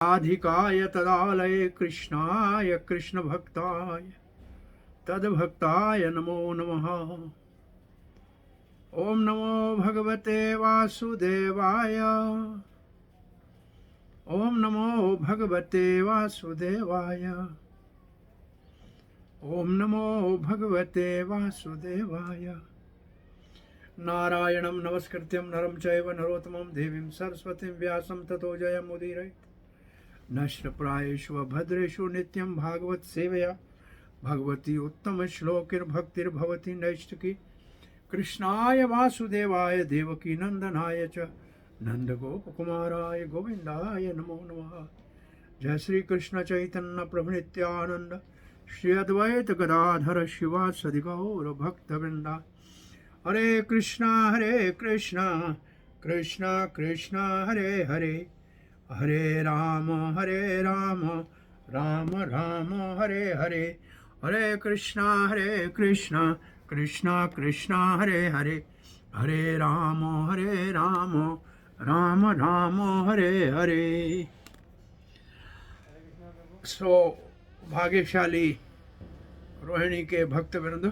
राधिकाय तदालये कृष्णाय कृष्णभक्ताय तद्भक्ताय नमो नमः। ओम नमो भगवते वासुदेवाय। ओम नमो भगवते वासुदेवाय। ओम नमो भगवते वासुदेवाय। नारायणं नमस्कृत्यं नरं चैव नरोत्तमं देवीं सरस्वतीं व्यासं ततो जयमुदीरयेत्। नश्रप्रायेषु भद्रेषु नित्यं भागवत सेवया भगवती उत्तम श्लोकिर्भक्तिर्भवती नैष्टिकी। कृष्णाय वासुदेवाय देवकी नंदनाय च नंदगोपकुमाराय गोविंदाय नमो नमः। जय श्री कृष्ण चैतन्य प्रभु नित्यानंद श्री अद्वैत गदाधर शिवासदि गौर भक्तवृंदा। हरे कृष्णा कृष्णा कृष्णा हरे हरे, हरे राम राम राम हरे हरे। हरे कृष्णा कृष्णा कृष्णा हरे हरे, हरे राम राम राम हरे हरे। सो भाग्यशाली रोहिणी के भक्तवृंद,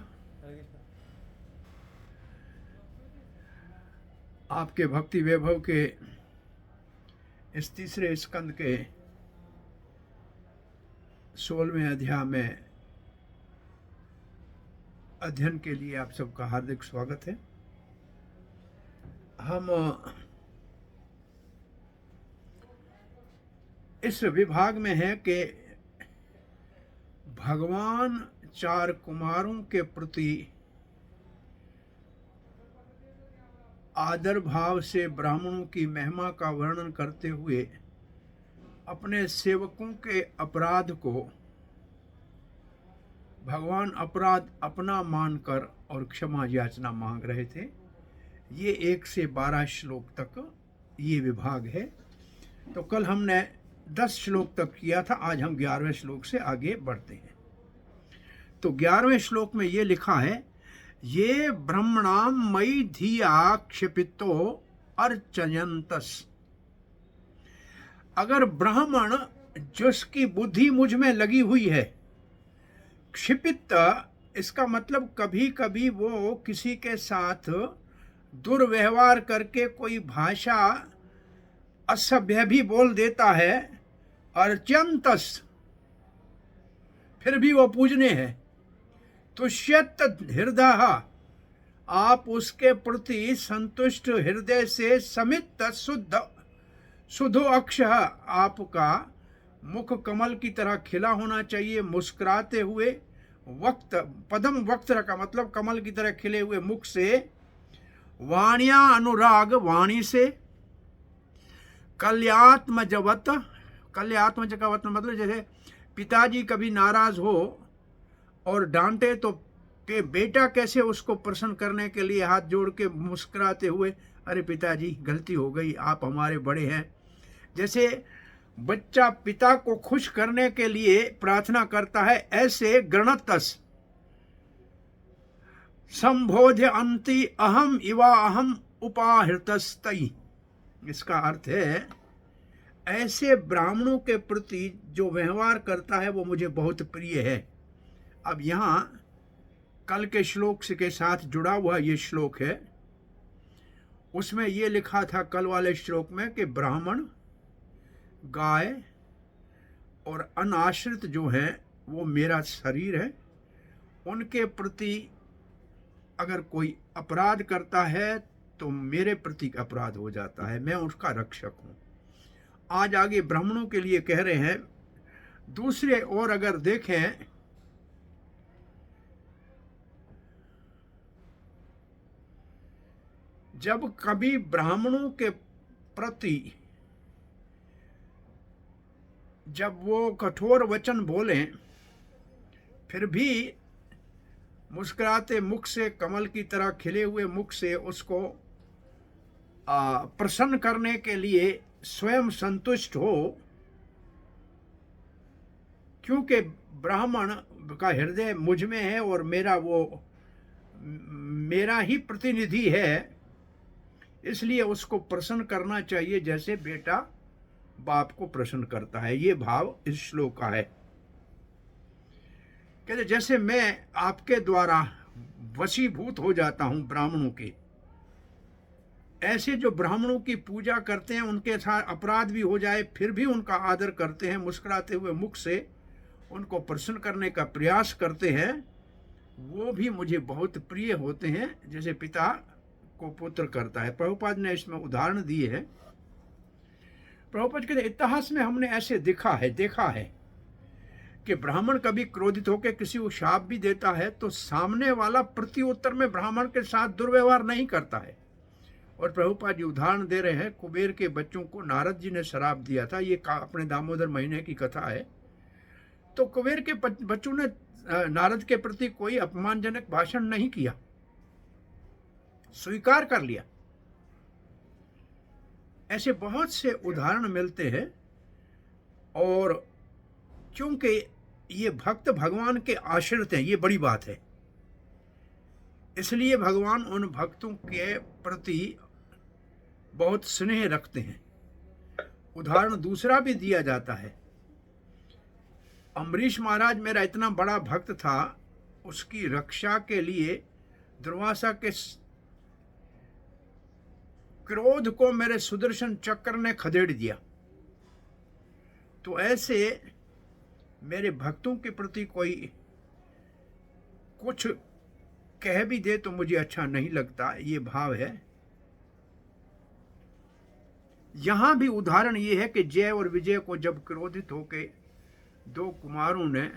आपके भक्ति वैभव के इस तीसरे स्कंद के 16वें अध्याय में अध्ययन के लिए आप सबका हार्दिक स्वागत है। हम इस विभाग में हैं कि भगवान चार कुमारों के प्रति आदर भाव से ब्राह्मणों की महिमा का वर्णन करते हुए अपने सेवकों के अपराध को भगवान अपराध अपना मानकर और क्षमा याचना मांग रहे थे। ये 1 से 12 श्लोक तक ये विभाग है। तो कल हमने 10 श्लोक तक किया था, आज हम 11वें श्लोक से आगे बढ़ते हैं। तो 11वें श्लोक में ये लिखा है, ये ब्रह्मणाम मयि धिया क्षिपितो अर्चयंतस। अगर ब्राह्मण जिसकी बुद्धि मुझ में लगी हुई है, क्षिपित इसका मतलब कभी कभी वो किसी के साथ दुर्व्यवहार करके कोई भाषा असभ्य भी बोल देता है, अर्चयंतस फिर भी वो पूजने है। तुष्यत हृदय, आप उसके प्रति संतुष्ट हृदय से समित शुद्ध अक्ष, आपका मुख कमल की तरह खिला होना चाहिए, मुस्कुराते हुए। वक्त पदम वक्त का मतलब कमल की तरह खिले हुए मुख से। वाणिया अनुराग, वाणी से। कल्यात्मजवत, कल्यात्मज का मतलब जैसे पिताजी कभी नाराज हो और डांटे तो बेटा कैसे उसको प्रसन्न करने के लिए हाथ जोड़ के मुस्कुराते हुए, अरे पिताजी गलती हो गई, आप हमारे बड़े हैं। जैसे बच्चा पिता को खुश करने के लिए प्रार्थना करता है, ऐसे गणतस संबोध्य अंति अहम इवा अहम उपाहृतस्तई। इसका अर्थ है, ऐसे ब्राह्मणों के प्रति जो व्यवहार करता है वो मुझे बहुत प्रिय है। अब यहाँ कल के श्लोक के साथ जुड़ा हुआ ये श्लोक है। उसमें ये लिखा था कल वाले श्लोक में कि ब्राह्मण, गाय और अनाश्रित जो हैं वो मेरा शरीर है। उनके प्रति अगर कोई अपराध करता है तो मेरे प्रति अपराध हो जाता है, मैं उसका रक्षक हूँ। आज आगे ब्राह्मणों के लिए कह रहे हैं। दूसरे और अगर देखें, जब कभी ब्राह्मणों के प्रति जब वो कठोर वचन बोलें, फिर भी मुस्कुराते मुख से, कमल की तरह खिले हुए मुख से उसको प्रसन्न करने के लिए स्वयं संतुष्ट हो, क्योंकि ब्राह्मण का हृदय मुझ में है और मेरा ही प्रतिनिधि है, इसलिए उसको प्रसन्न करना चाहिए जैसे बेटा बाप को प्रसन्न करता है। ये भाव इस श्लोक का है। कहते जैसे मैं आपके द्वारा वशीभूत हो जाता हूं ब्राह्मणों के, ऐसे जो ब्राह्मणों की पूजा करते हैं उनके साथ अपराध भी हो जाए फिर भी उनका आदर करते हैं, मुस्कुराते हुए मुख से उनको प्रसन्न करने का प्रयास करते हैं, वो भी मुझे बहुत प्रिय होते हैं, जैसे पिता को पुत्र करता है। प्रभुपाद ने इसमें उदाहरण दिए हैं। प्रभुपाद कहते इतिहास में हमने ऐसे देखा है कि ब्राह्मण कभी क्रोधित होकर किसी को शाप भी देता है तो सामने वाला प्रत्युत्तर में ब्राह्मण के साथ दुर्व्यवहार नहीं करता है। और प्रभुपाद जी उदाहरण दे रहे हैं, कुबेर के बच्चों को नारद जी ने शराप दिया था, ये अपने दामोदर महीने की कथा है। तो कुबेर के बच्चों ने नारद के प्रति कोई अपमानजनक भाषण नहीं किया, स्वीकार कर लिया। ऐसे बहुत से उदाहरण मिलते हैं। और क्योंकि ये भक्त भगवान के आश्रित हैं, ये बड़ी बात है, इसलिए भगवान उन भक्तों के प्रति बहुत स्नेह रखते हैं। उदाहरण दूसरा भी दिया जाता है। अम्बरीश महाराज मेरा इतना बड़ा भक्त था, उसकी रक्षा के लिए दुर्वासा के क्रोध को मेरे सुदर्शन चक्र ने खदेड़ दिया। तो ऐसे मेरे भक्तों के प्रति कोई कुछ कह भी दे तो मुझे अच्छा नहीं लगता, ये भाव है। यहां भी उदाहरण ये है कि जय और विजय को जब क्रोधित होके दो कुमारों ने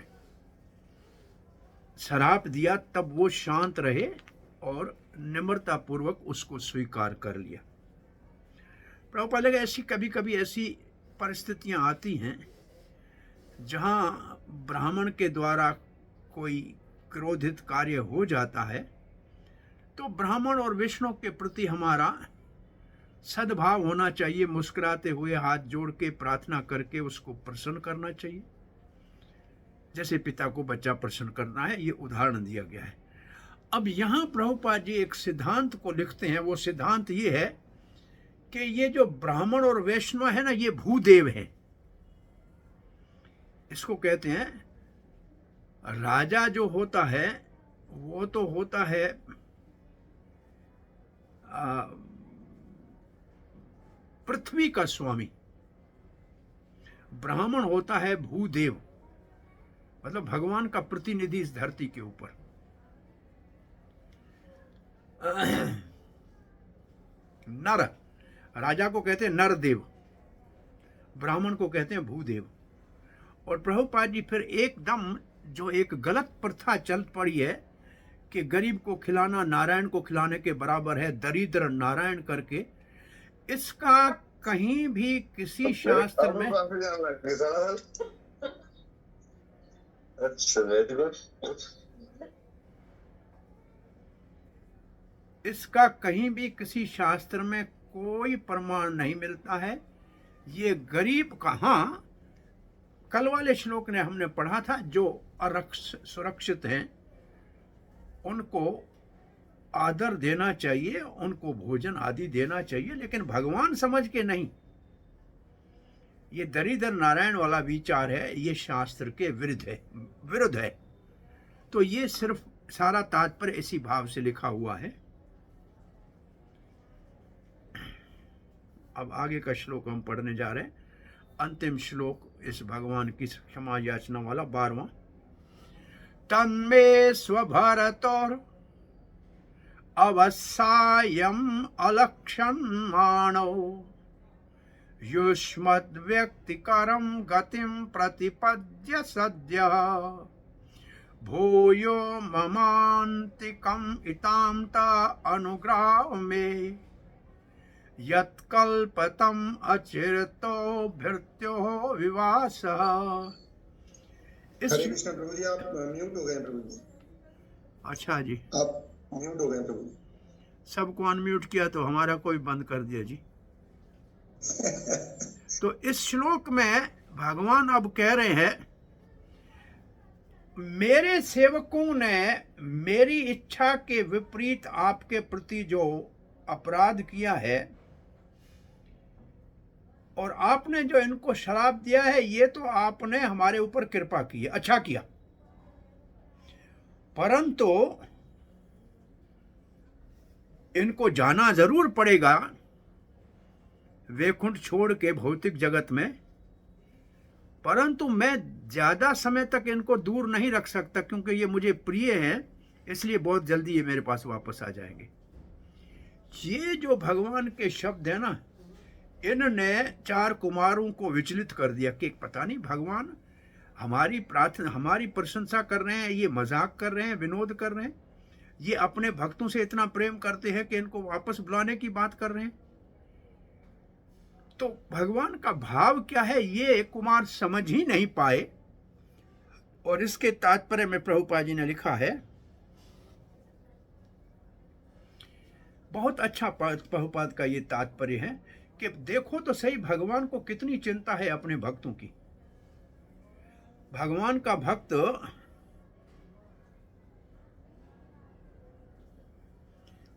श्राप दिया तब वो शांत रहे और निम्रता पूर्वक उसको स्वीकार कर लिया। प्रभुपाद लगे ऐसी कभी कभी ऐसी परिस्थितियां आती हैं जहां ब्राह्मण के द्वारा कोई क्रोधित कार्य हो जाता है, तो ब्राह्मण और विष्णु के प्रति हमारा सद्भाव होना चाहिए, मुस्कुराते हुए हाथ जोड़ के प्रार्थना करके उसको प्रसन्न करना चाहिए, जैसे पिता को बच्चा प्रसन्न करना है। ये उदाहरण दिया गया है। अब यहाँ प्रभुपाद जी एक सिद्धांत को लिखते हैं। वो सिद्धांत ये है कि ये जो ब्राह्मण और वैष्णव है ना, ये भूदेव है। इसको कहते हैं, राजा जो होता है वो तो होता है पृथ्वी का स्वामी, ब्राह्मण होता है भूदेव, मतलब भगवान का प्रतिनिधि इस धरती के ऊपर। नर, राजा को कहते हैं नरदेव, ब्राह्मण को कहते हैं भूदेव। और प्रभुपाद जी फिर एकदम जो एक गलत प्रथा चल पड़ी है कि गरीब को खिलाना नारायण को खिलाने के बराबर है, दरिद्र नारायण करके, इसका कहीं भी किसी शास्त्र में इसका कहीं भी किसी शास्त्र में कोई प्रमाण नहीं मिलता है। ये गरीब का, हाँ, कल वाले श्लोक ने हमने पढ़ा था, जो सुरक्षित हैं उनको आदर देना चाहिए, उनको भोजन आदि देना चाहिए, लेकिन भगवान समझ के नहीं। ये दरिद्र नारायण वाला विचार है, ये शास्त्र के विरुद्ध है। तो ये सिर्फ सारा तात्पर्य इसी भाव से लिखा हुआ है। अब आगे का श्लोक हम पढ़ने जा रहे हैं, अंतिम श्लोक इस भगवान की क्षमा याचना वाला 12वां। तन्मे स्वभरतोर अवसायम अलक्षमाणो युष्मद् व्यक्तिकरं गतिं प्रतिपद्य सद्य भूयो ममान्तिकम् इतां ता अनुग्रह मे यत्कल्पतम् अचिरतो भृत्यो विवास। हरे कृष्ण प्रभु जी, आप म्यूट हो गए प्रभु जी। अच्छा जी, आप म्यूट हो गए प्रभु जी। सबको अनम्यूट किया तो हमारा कोई बंद कर दिया जी। तो इस श्लोक में भगवान अब कह रहे हैं, मेरे सेवकों ने मेरी इच्छा के विपरीत आपके प्रति जो अपराध किया है, और आपने जो इनको शराप दिया है ये तो आपने हमारे ऊपर कृपा की है, अच्छा किया, परंतु इनको जाना जरूर पड़ेगा वैकुंठ छोड़ के भौतिक जगत में, परंतु मैं ज्यादा समय तक इनको दूर नहीं रख सकता क्योंकि ये मुझे प्रिय है, इसलिए बहुत जल्दी ये मेरे पास वापस आ जाएंगे। ये जो भगवान के शब्द है ना, इनने 4 कुमारों को विचलित कर दिया कि पता नहीं भगवान हमारी प्रार्थना, हमारी प्रशंसा कर रहे हैं, ये मजाक कर रहे हैं, विनोद कर रहे हैं, ये अपने भक्तों से इतना प्रेम करते हैं कि इनको वापस बुलाने की बात कर रहे हैं। तो भगवान का भाव क्या है ये कुमार समझ ही नहीं पाए, और इसके तात्पर्य में प्रभुपाद जी ने लिखा है, बहुत अच्छा प्रभुपाद का ये तात्पर्य है कि देखो तो सही भगवान को कितनी चिंता है अपने भक्तों की। भगवान का भक्त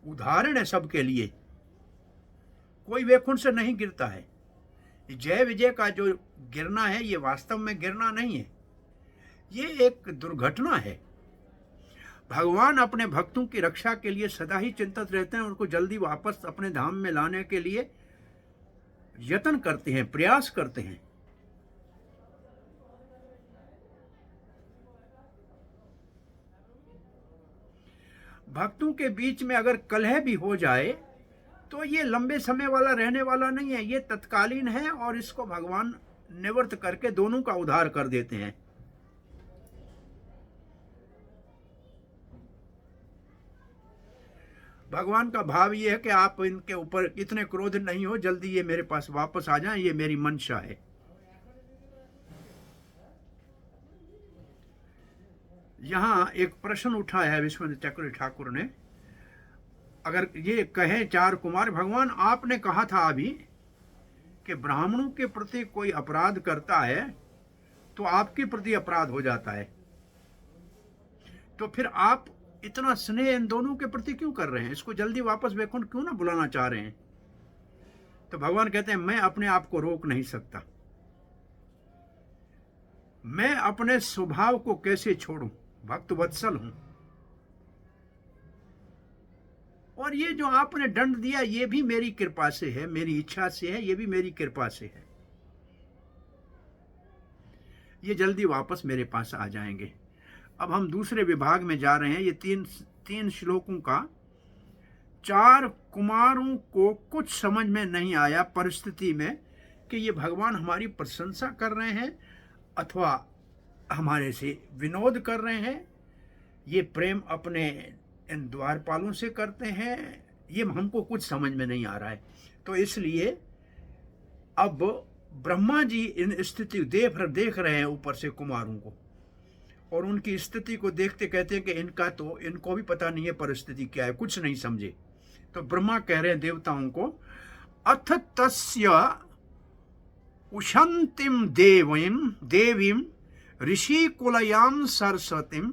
उदाहरण है सबके लिए, कोई वैकुंठ से नहीं गिरता है। जय विजय का जो गिरना है ये वास्तव में गिरना नहीं है, ये एक दुर्घटना है। भगवान अपने भक्तों की रक्षा के लिए सदा ही चिंतित रहते हैं, उनको जल्दी वापस अपने धाम में लाने के लिए यत्न करते हैं, प्रयास करते हैं। भक्तों के बीच में अगर कलह भी हो जाए तो ये लंबे समय वाला रहने वाला नहीं है, ये तत्कालीन है, और इसको भगवान निवृत्त करके दोनों का उद्धार कर देते हैं। भगवान का भाव ये है कि आप इनके ऊपर इतने क्रोध नहीं हो, जल्दी ये मेरे पास वापस आ जाएं, ये मेरी मंशा है। यहां एक प्रश्न उठाया है विश्वनाथ चक्रवर्ती ठाकुर ने, अगर ये कहे 4 कुमार, भगवान आपने कहा था अभी कि ब्राह्मणों के प्रति कोई अपराध करता है तो आपके प्रति अपराध हो जाता है, तो फिर आप इतना स्नेह इन दोनों के प्रति क्यों कर रहे हैं, इसको जल्दी वापस वैकुंठ क्यों ना बुलाना चाह रहे हैं? तो भगवान कहते हैं मैं अपने आप को रोक नहीं सकता, मैं अपने स्वभाव को कैसे छोड़ूं, भक्त वत्सल हूं, और ये जो आपने दंड दिया ये भी मेरी कृपा से है, मेरी इच्छा से है, ये भी मेरी कृपा से है, ये जल्दी वापस मेरे पास आ जाएंगे। अब हम दूसरे विभाग में जा रहे हैं। ये तीन श्लोकों का 4 कुमारों को कुछ समझ में नहीं आया परिस्थिति में कि ये भगवान हमारी प्रशंसा कर रहे हैं अथवा हमारे से विनोद कर रहे हैं, ये प्रेम अपने इन द्वारपालों से करते हैं, ये हमको कुछ समझ में नहीं आ रहा है। तो इसलिए अब ब्रह्मा जी इन स्थिति देख रहे हैं ऊपर से कुमारों को, और उनकी स्थिति को देखते कहते हैं कि इनको भी पता नहीं है परिस्थिति क्या है, कुछ नहीं समझे। तो ब्रह्मा कह रहे हैं देवताओं को, अथ तस्य उशंतिम देवीम ऋषिकुलयां सरस्वतीम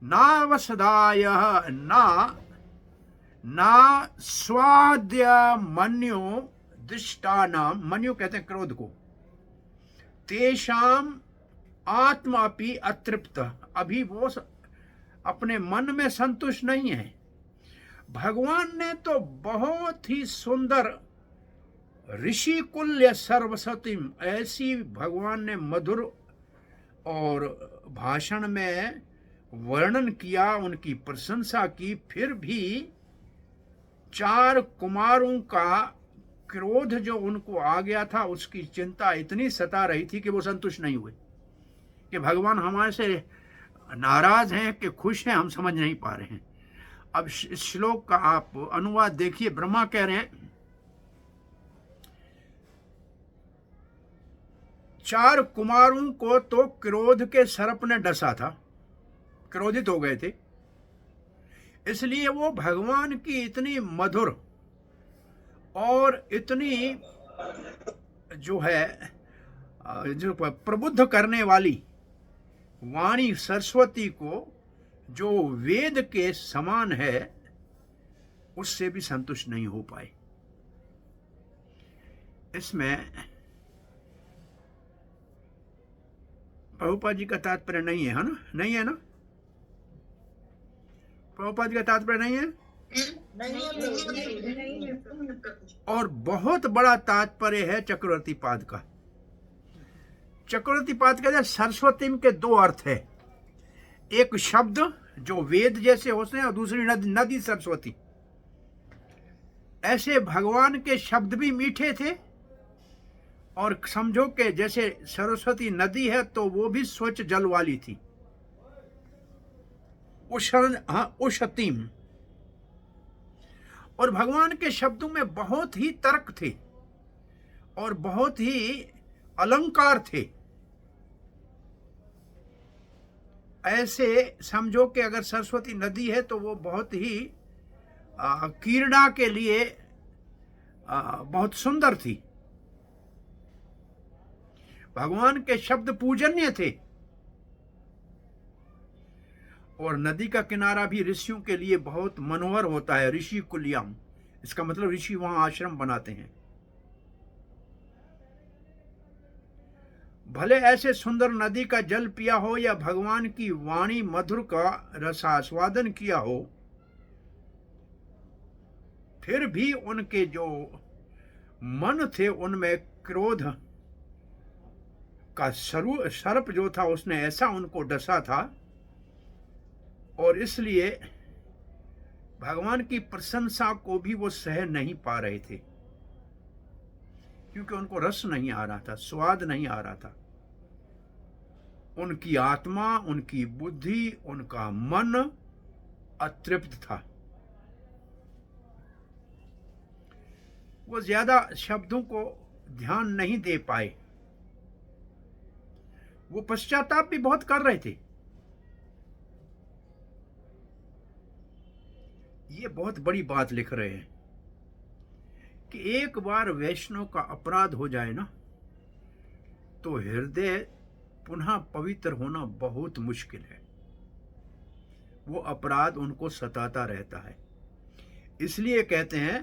नावसदाय ना स्वाद्य मन्यो दृष्टानाम, मन्यो कहते हैं क्रोध को, तेषाम आत्मा अपि अतृप्त, अभी वो अपने मन में संतुष्ट नहीं है। भगवान ने तो बहुत ही सुंदर ऋषिकुल्य सरस्वतीम, ऐसी भगवान ने मधुर और भाषण में वर्णन किया, उनकी प्रशंसा की, फिर भी 4 कुमारों का क्रोध जो उनको आ गया था उसकी चिंता इतनी सता रही थी कि वो संतुष्ट नहीं हुए कि भगवान हमारे से नाराज हैं कि खुश हैं, हम समझ नहीं पा रहे हैं। अब इस श्लोक का आप अनुवाद देखिए। ब्रह्मा कह रहे हैं 4 कुमारों को तो क्रोध के सर्प ने डसा था, क्रोधित हो गए थे, इसलिए वो भगवान की इतनी मधुर और इतनी जो है जो प्रबुद्ध करने वाली वाणी सरस्वती को, जो वेद के समान है, उससे भी संतुष्ट नहीं हो पाए। इसमें प्रभुपाद जी का तात्पर्य नहीं है ना? नहीं है ना? प्रभुपाद जी का तात्पर्य नहीं है। और बहुत बड़ा तात्पर्य है चक्रवर्ती पाद का। चक्रवर्ती पाद कहते हैं सरस्वती के दो अर्थ है, एक शब्द जो वेद जैसे होते हैं और दूसरी नदी सरस्वती। ऐसे भगवान के शब्द भी मीठे थे, और समझो कि जैसे सरस्वती नदी है तो वो भी स्वच्छ जल वाली थी, उषतीम। और भगवान के शब्दों में बहुत ही तर्क थे और बहुत ही अलंकार थे। ऐसे समझो कि अगर सरस्वती नदी है तो वो बहुत ही क्रीड़ा के लिए बहुत सुंदर थी। भगवान के शब्द पूजनीय थे, और नदी का किनारा भी ऋषियों के लिए बहुत मनोहर होता है। ऋषि कुलियम, इसका मतलब ऋषि वहां आश्रम बनाते हैं। भले ऐसे सुंदर नदी का जल पिया हो या भगवान की वाणी मधुर का रसास्वादन किया हो, फिर भी उनके जो मन थे उनमें क्रोध का सर्प जो था उसने ऐसा उनको डसा था, और इसलिए भगवान की प्रशंसा को भी वो सह नहीं पा रहे थे, क्योंकि उनको रस नहीं आ रहा था, स्वाद नहीं आ रहा था। उनकी आत्मा, उनकी बुद्धि, उनका मन अतृप्त था। वो ज्यादा शब्दों को ध्यान नहीं दे पाए। वो पश्चाताप भी बहुत कर रहे थे। ये बहुत बड़ी बात लिख रहे हैं कि एक बार वैष्णव का अपराध हो जाए ना, तो हृदय पुनः पवित्र होना बहुत मुश्किल है। वो अपराध उनको सताता रहता है। इसलिए कहते हैं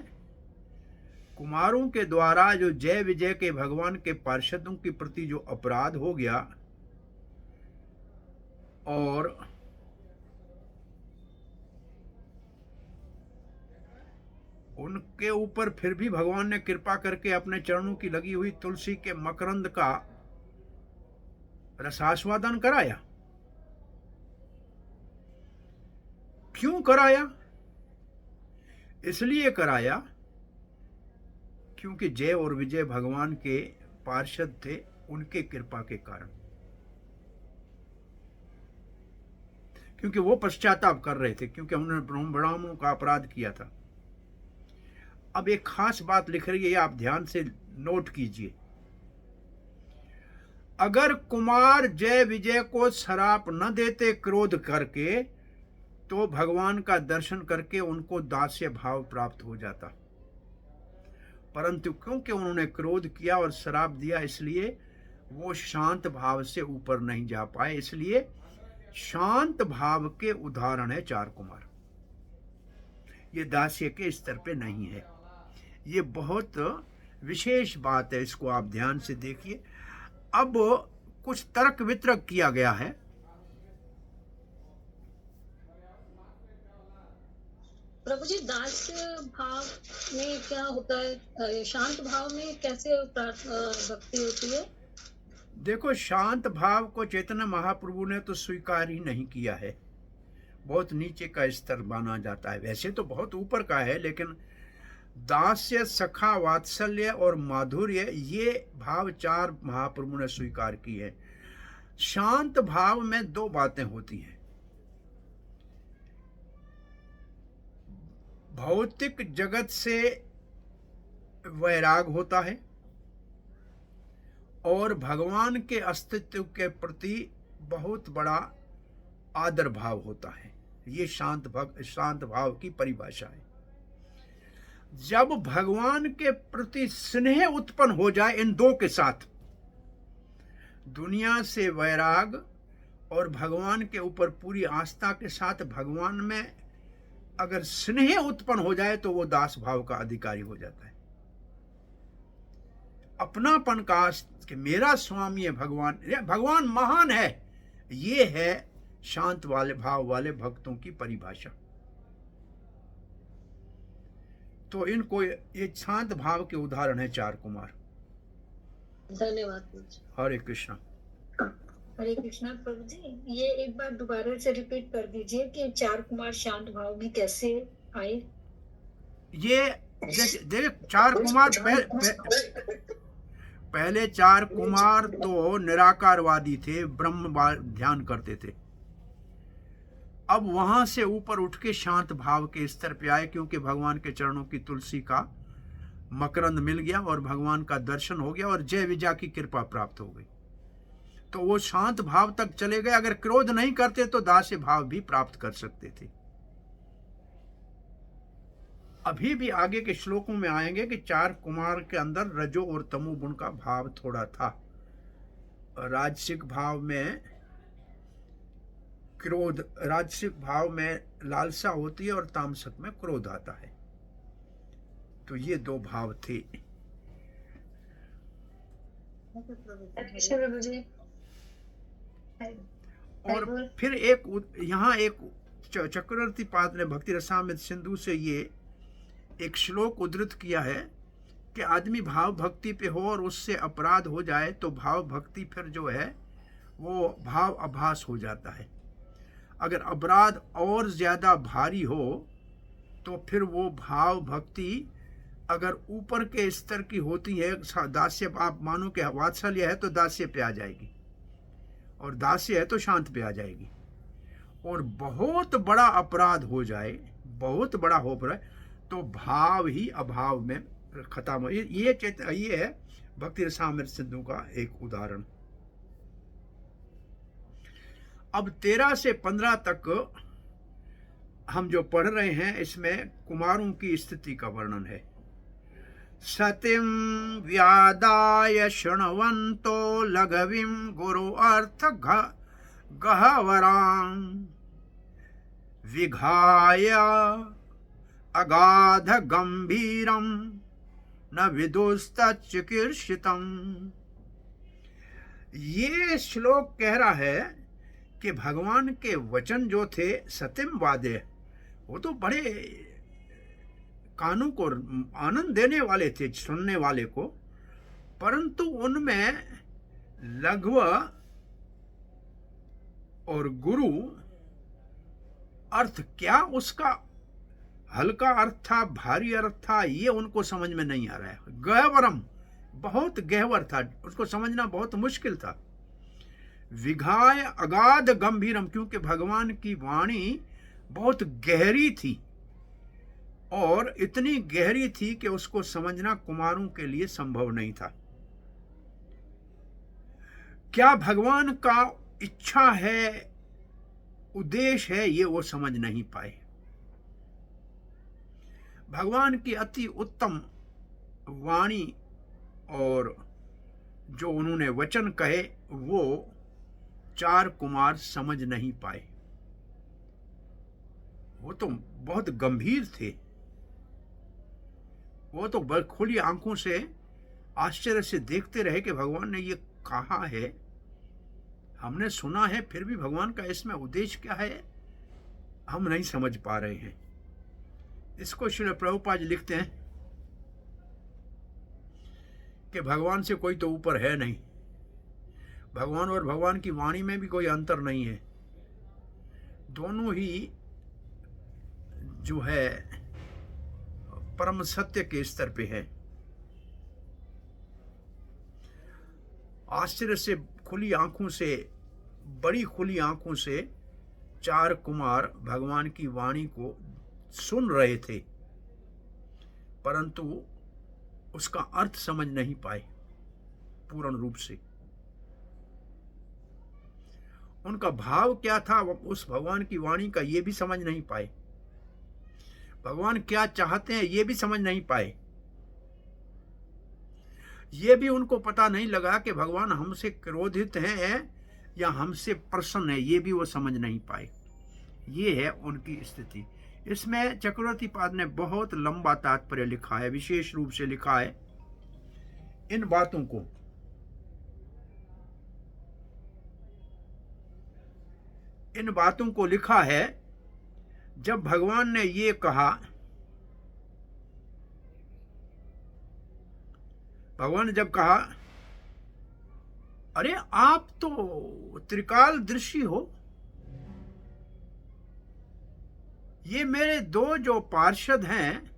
कुमारों के द्वारा जो जय विजय के भगवान के पार्षदों के प्रति जो अपराध हो गया, और उनके ऊपर फिर भी भगवान ने कृपा करके अपने चरणों की लगी हुई तुलसी के मकरंद का रसास्वादन कराया। क्यों कराया? इसलिए कराया क्योंकि जय और विजय भगवान के पार्षद थे, उनके कृपा के कारण, क्योंकि वो पश्चाताप कर रहे थे, क्योंकि उन्होंने ब्राह्मणों का अपराध किया था। अब एक खास बात लिख रही है, आप ध्यान से नोट कीजिए। अगर कुमार जय विजय को श्राप न देते क्रोध करके, तो भगवान का दर्शन करके उनको दास्य भाव प्राप्त हो जाता, परंतु क्योंकि उन्होंने क्रोध किया और श्राप दिया, इसलिए वो शांत भाव से ऊपर नहीं जा पाए। इसलिए शांत भाव के उदाहरण है चार कुमार। ये दास्य के स्तर पे नहीं है। ये बहुत विशेष बात है, इसको आप ध्यान से देखिए। अब कुछ तर्क वितर्क किया गया है। प्रभु जी, दास्य भाव में क्या होता है? शांत भाव में कैसे भक्ति होती है? देखो, शांत भाव को चैतन्य महाप्रभु ने तो स्वीकार ही नहीं किया है। बहुत नीचे का स्तर माना जाता है। वैसे तो बहुत ऊपर का है, लेकिन दास्य, सखा, वात्सल्य और माधुर्य, ये भाव चार महाप्रभु ने स्वीकार की है। शांत भाव में दो बातें होती हैं। भौतिक जगत से वैराग होता है, और भगवान के अस्तित्व के प्रति बहुत बड़ा आदर भाव होता है। ये शांत भाव की परिभाषा है। जब भगवान के प्रति स्नेह उत्पन्न हो जाए इन दो के साथ, दुनिया से वैराग और भगवान के ऊपर पूरी आस्था के साथ भगवान में अगर स्नेह उत्पन्न हो जाए, तो वो दास भाव का अधिकारी हो जाता है। अपनापन का कि मेरा स्वामी है भगवान, भगवान महान है, ये है शांत वाले भाव वाले भक्तों की परिभाषा। तो इनको ये शांत भाव के उदाहरण है 4 कुमार। धन्यवाद प्रभु जी। हरे कृष्णा। हरे कृष्णा प्रभु जी, ये एक बार दोबारा से रिपीट कर दीजिए कि 4 कुमार शांत भाव में कैसे आए। ये देख 4 कुमार पहले 4 कुमार तो निराकारवादी थे, ब्रह्म ध्यान करते थे। अब वहां से ऊपर उठ के शांत भाव के स्तर पे आए, क्योंकि भगवान के चरणों की तुलसी का मकरंद मिल गया और भगवान का दर्शन हो गया और जय विजय की कृपा प्राप्त हो गई। तो वो शांत भाव तक चले गए। अगर क्रोध नहीं करते तो दास्य भाव भी प्राप्त कर सकते थे। अभी भी आगे के श्लोकों में आएंगे कि 4 कुमार के अंदर रजो और तमो गुण का भाव थोड़ा था। राजसिक भाव में क्रोध, राजसिक भाव में लालसा होती है और तामसिक में क्रोध आता है। तो ये 2 भाव थे। और फिर यहाँ एक चक्रवर्ती पाद ने भक्ति रसामृत सिंधु से ये एक श्लोक उद्धृत किया है कि आदमी भाव भक्ति पे हो और उससे अपराध हो जाए तो भाव भक्ति फिर जो है वो भाव आभास हो जाता है। अगर अपराध और ज्यादा भारी हो तो फिर वो भाव भक्ति अगर ऊपर के स्तर की होती है, दास्य, आप मानो कि वात्सल्य है तो दास्य पे आ जाएगी और दास्य है तो शांत पे आ जाएगी। और बहुत बड़ा अपराध हो जाए, बहुत बड़ा हो रहा है तो भाव ही अभाव में खत्म हो। ये है भक्ति रसामृत सिंधु का एक उदाहरण। अब 13 से 15 तक हम जो पढ़ रहे हैं इसमें कुमारों की स्थिति का वर्णन है। सतिम व्यादाय शृण्वन्तो लघवीं गुरु अर्थ गहवरां विघाय अगाध गंभीरम न विदुस्तच्चिकीर्षितम्। ये श्लोक कह रहा है कि भगवान के वचन जो थे सतिम वादे, वो तो बड़े कानों को आनंद देने वाले थे सुनने वाले को, परंतु उनमें लघु और गुरु अर्थ, क्या उसका हल्का अर्थ था, भारी अर्थ था, ये उनको समझ में नहीं आ रहा है। गहवरम, बहुत गहवर था, उसको समझना बहुत मुश्किल था। विघाय अगाध गंभीरम, क्योंकि भगवान की वाणी बहुत गहरी थी और इतनी गहरी थी कि उसको समझना कुमारों के लिए संभव नहीं था। क्या भगवान का इच्छा है, उद्देश्य है, ये वो समझ नहीं पाए। भगवान की अति उत्तम वाणी और जो उन्होंने वचन कहे वो 4 कुमार समझ नहीं पाए। वो तो बहुत गंभीर थे, वो तो खुली आंखों से आश्चर्य से देखते रहे कि भगवान ने ये कहा है, हमने सुना है, फिर भी भगवान का इसमें उद्देश्य क्या है हम नहीं समझ पा रहे हैं। इसको श्रील प्रभुपाद जी लिखते हैं कि भगवान से कोई तो ऊपर है नहीं, भगवान और भगवान की वाणी में भी कोई अंतर नहीं है, दोनों ही जो है परम सत्य के स्तर पे है। आश्चर्य से खुली आंखों से, बड़ी खुली आंखों से 4 कुमार भगवान की वाणी को सुन रहे थे, परंतु उसका अर्थ समझ नहीं पाए पूर्ण रूप से। उनका भाव क्या था उस भगवान की वाणी का ये भी समझ नहीं पाए। भगवान क्या चाहते हैं ये भी समझ नहीं पाए। ये भी उनको पता नहीं लगा कि भगवान हमसे क्रोधित हैं या हमसे प्रसन्न है, ये भी वो समझ नहीं पाए। ये है उनकी स्थिति। इसमें चक्रवर्ती पाद ने बहुत लंबा तात्पर्य लिखा है, विशेष रूप से लिखा है। इन बातों को। इन बातों को लिखा है जब भगवान ने ये कहा, भगवान ने जब कहा, अरे आप तो त्रिकालदर्शी हो, ये मेरे दो जो पार्षद हैं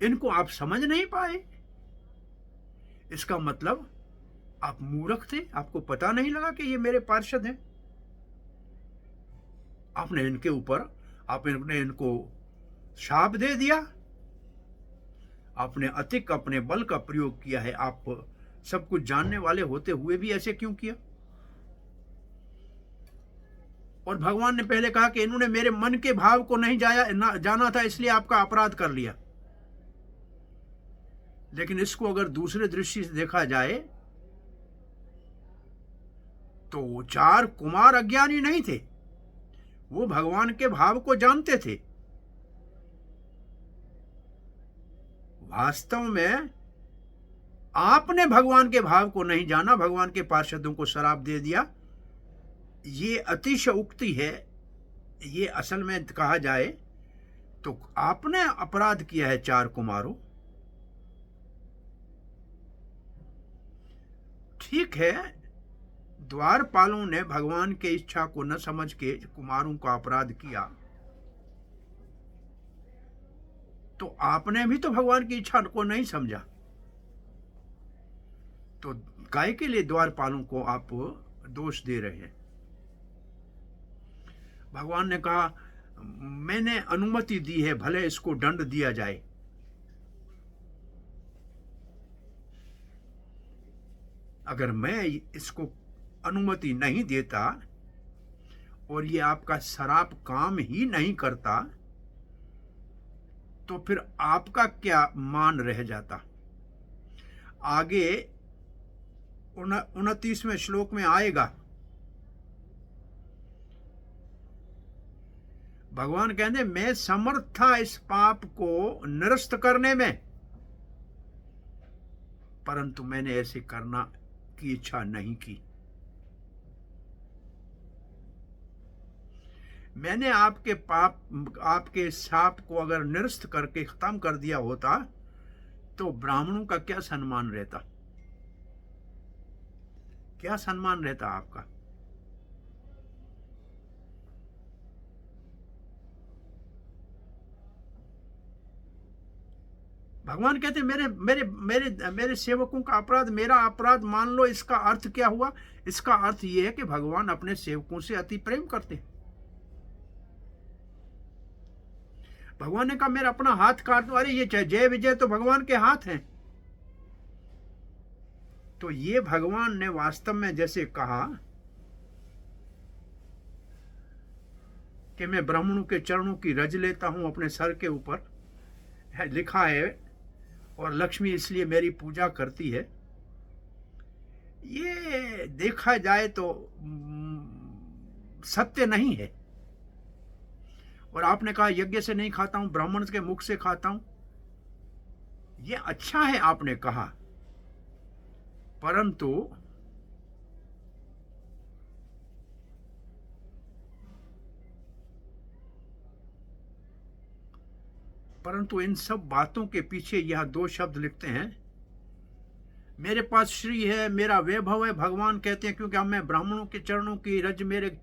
इनको आप समझ नहीं पाए। इसका मतलब आप मूर्ख थे, आपको पता नहीं लगा कि ये मेरे पार्षद हैं। आपने इनके ऊपर आपने इनको शाप दे दिया, आपने अतिक अपने बल का प्रयोग किया है। आप सब कुछ जानने वाले होते हुए भी ऐसे क्यों किया? और भगवान ने पहले कहा कि इन्होंने मेरे मन के भाव को नहीं जाना था, इसलिए आपका अपराध कर लिया। लेकिन इसको अगर दूसरे दृष्टि से देखा जाए तो चार कुमार अज्ञानी नहीं थे, वो भगवान के भाव को जानते थे। वास्तव में आपने भगवान के भाव को नहीं जाना, भगवान के पार्षदों को शराप दे दिया। ये अतिशयोक्ति है। ये असल में कहा जाए तो आपने अपराध किया है चार कुमारों। ठीक है, द्वारपालों ने भगवान के इच्छा को न समझ के कुमारों का अपराध किया, तो आपने भी तो भगवान की इच्छा को नहीं समझा। तो गाय के लिए द्वारपालों को आप दोष दे रहे हैं। भगवान ने कहा, मैंने अनुमति दी है, भले इसको दंड दिया जाए। अगर मैं इसको अनुमति नहीं देता और ये आपका शराप काम ही नहीं करता तो फिर आपका क्या मान रह जाता? आगे 29वें श्लोक में आएगा, भगवान कहते मैं समर्थ था इस पाप को निरस्त करने में, परंतु मैंने ऐसे करना की इच्छा नहीं की। मैंने आपके पाप, आपके शाप को अगर निरस्त करके खत्म कर दिया होता तो ब्राह्मणों का क्या सम्मान रहता? क्या सम्मान रहता आपका? भगवान कहते मेरे मेरे मेरे मेरे सेवकों का अपराध मेरा अपराध मान लो। इसका अर्थ क्या हुआ? इसका अर्थ यह है कि भगवान अपने सेवकों से अति प्रेम करते हैं। भगवान ने कहा मेरा अपना हाथ काट दो। अरे ये जय विजय तो भगवान के हाथ हैं। तो ये भगवान ने वास्तव में जैसे कहा कि मैं ब्राह्मणों के चरणों की रज लेता हूं अपने सर के ऊपर, लिखा है, और लक्ष्मी इसलिए मेरी पूजा करती है। ये देखा जाए तो सत्य नहीं है। और आपने कहा यज्ञ से नहीं खाता हूं, ब्राह्मण के मुख से खाता हूं। ये अच्छा है आपने कहा, परंतु इन सब बातों के पीछे यह दो शब्द लिखते हैं, मेरे पास श्री है, मेरा वैभव है। भगवान कहते हैं क्योंकि मैं ब्राह्मणों के चरणों की रज मेरे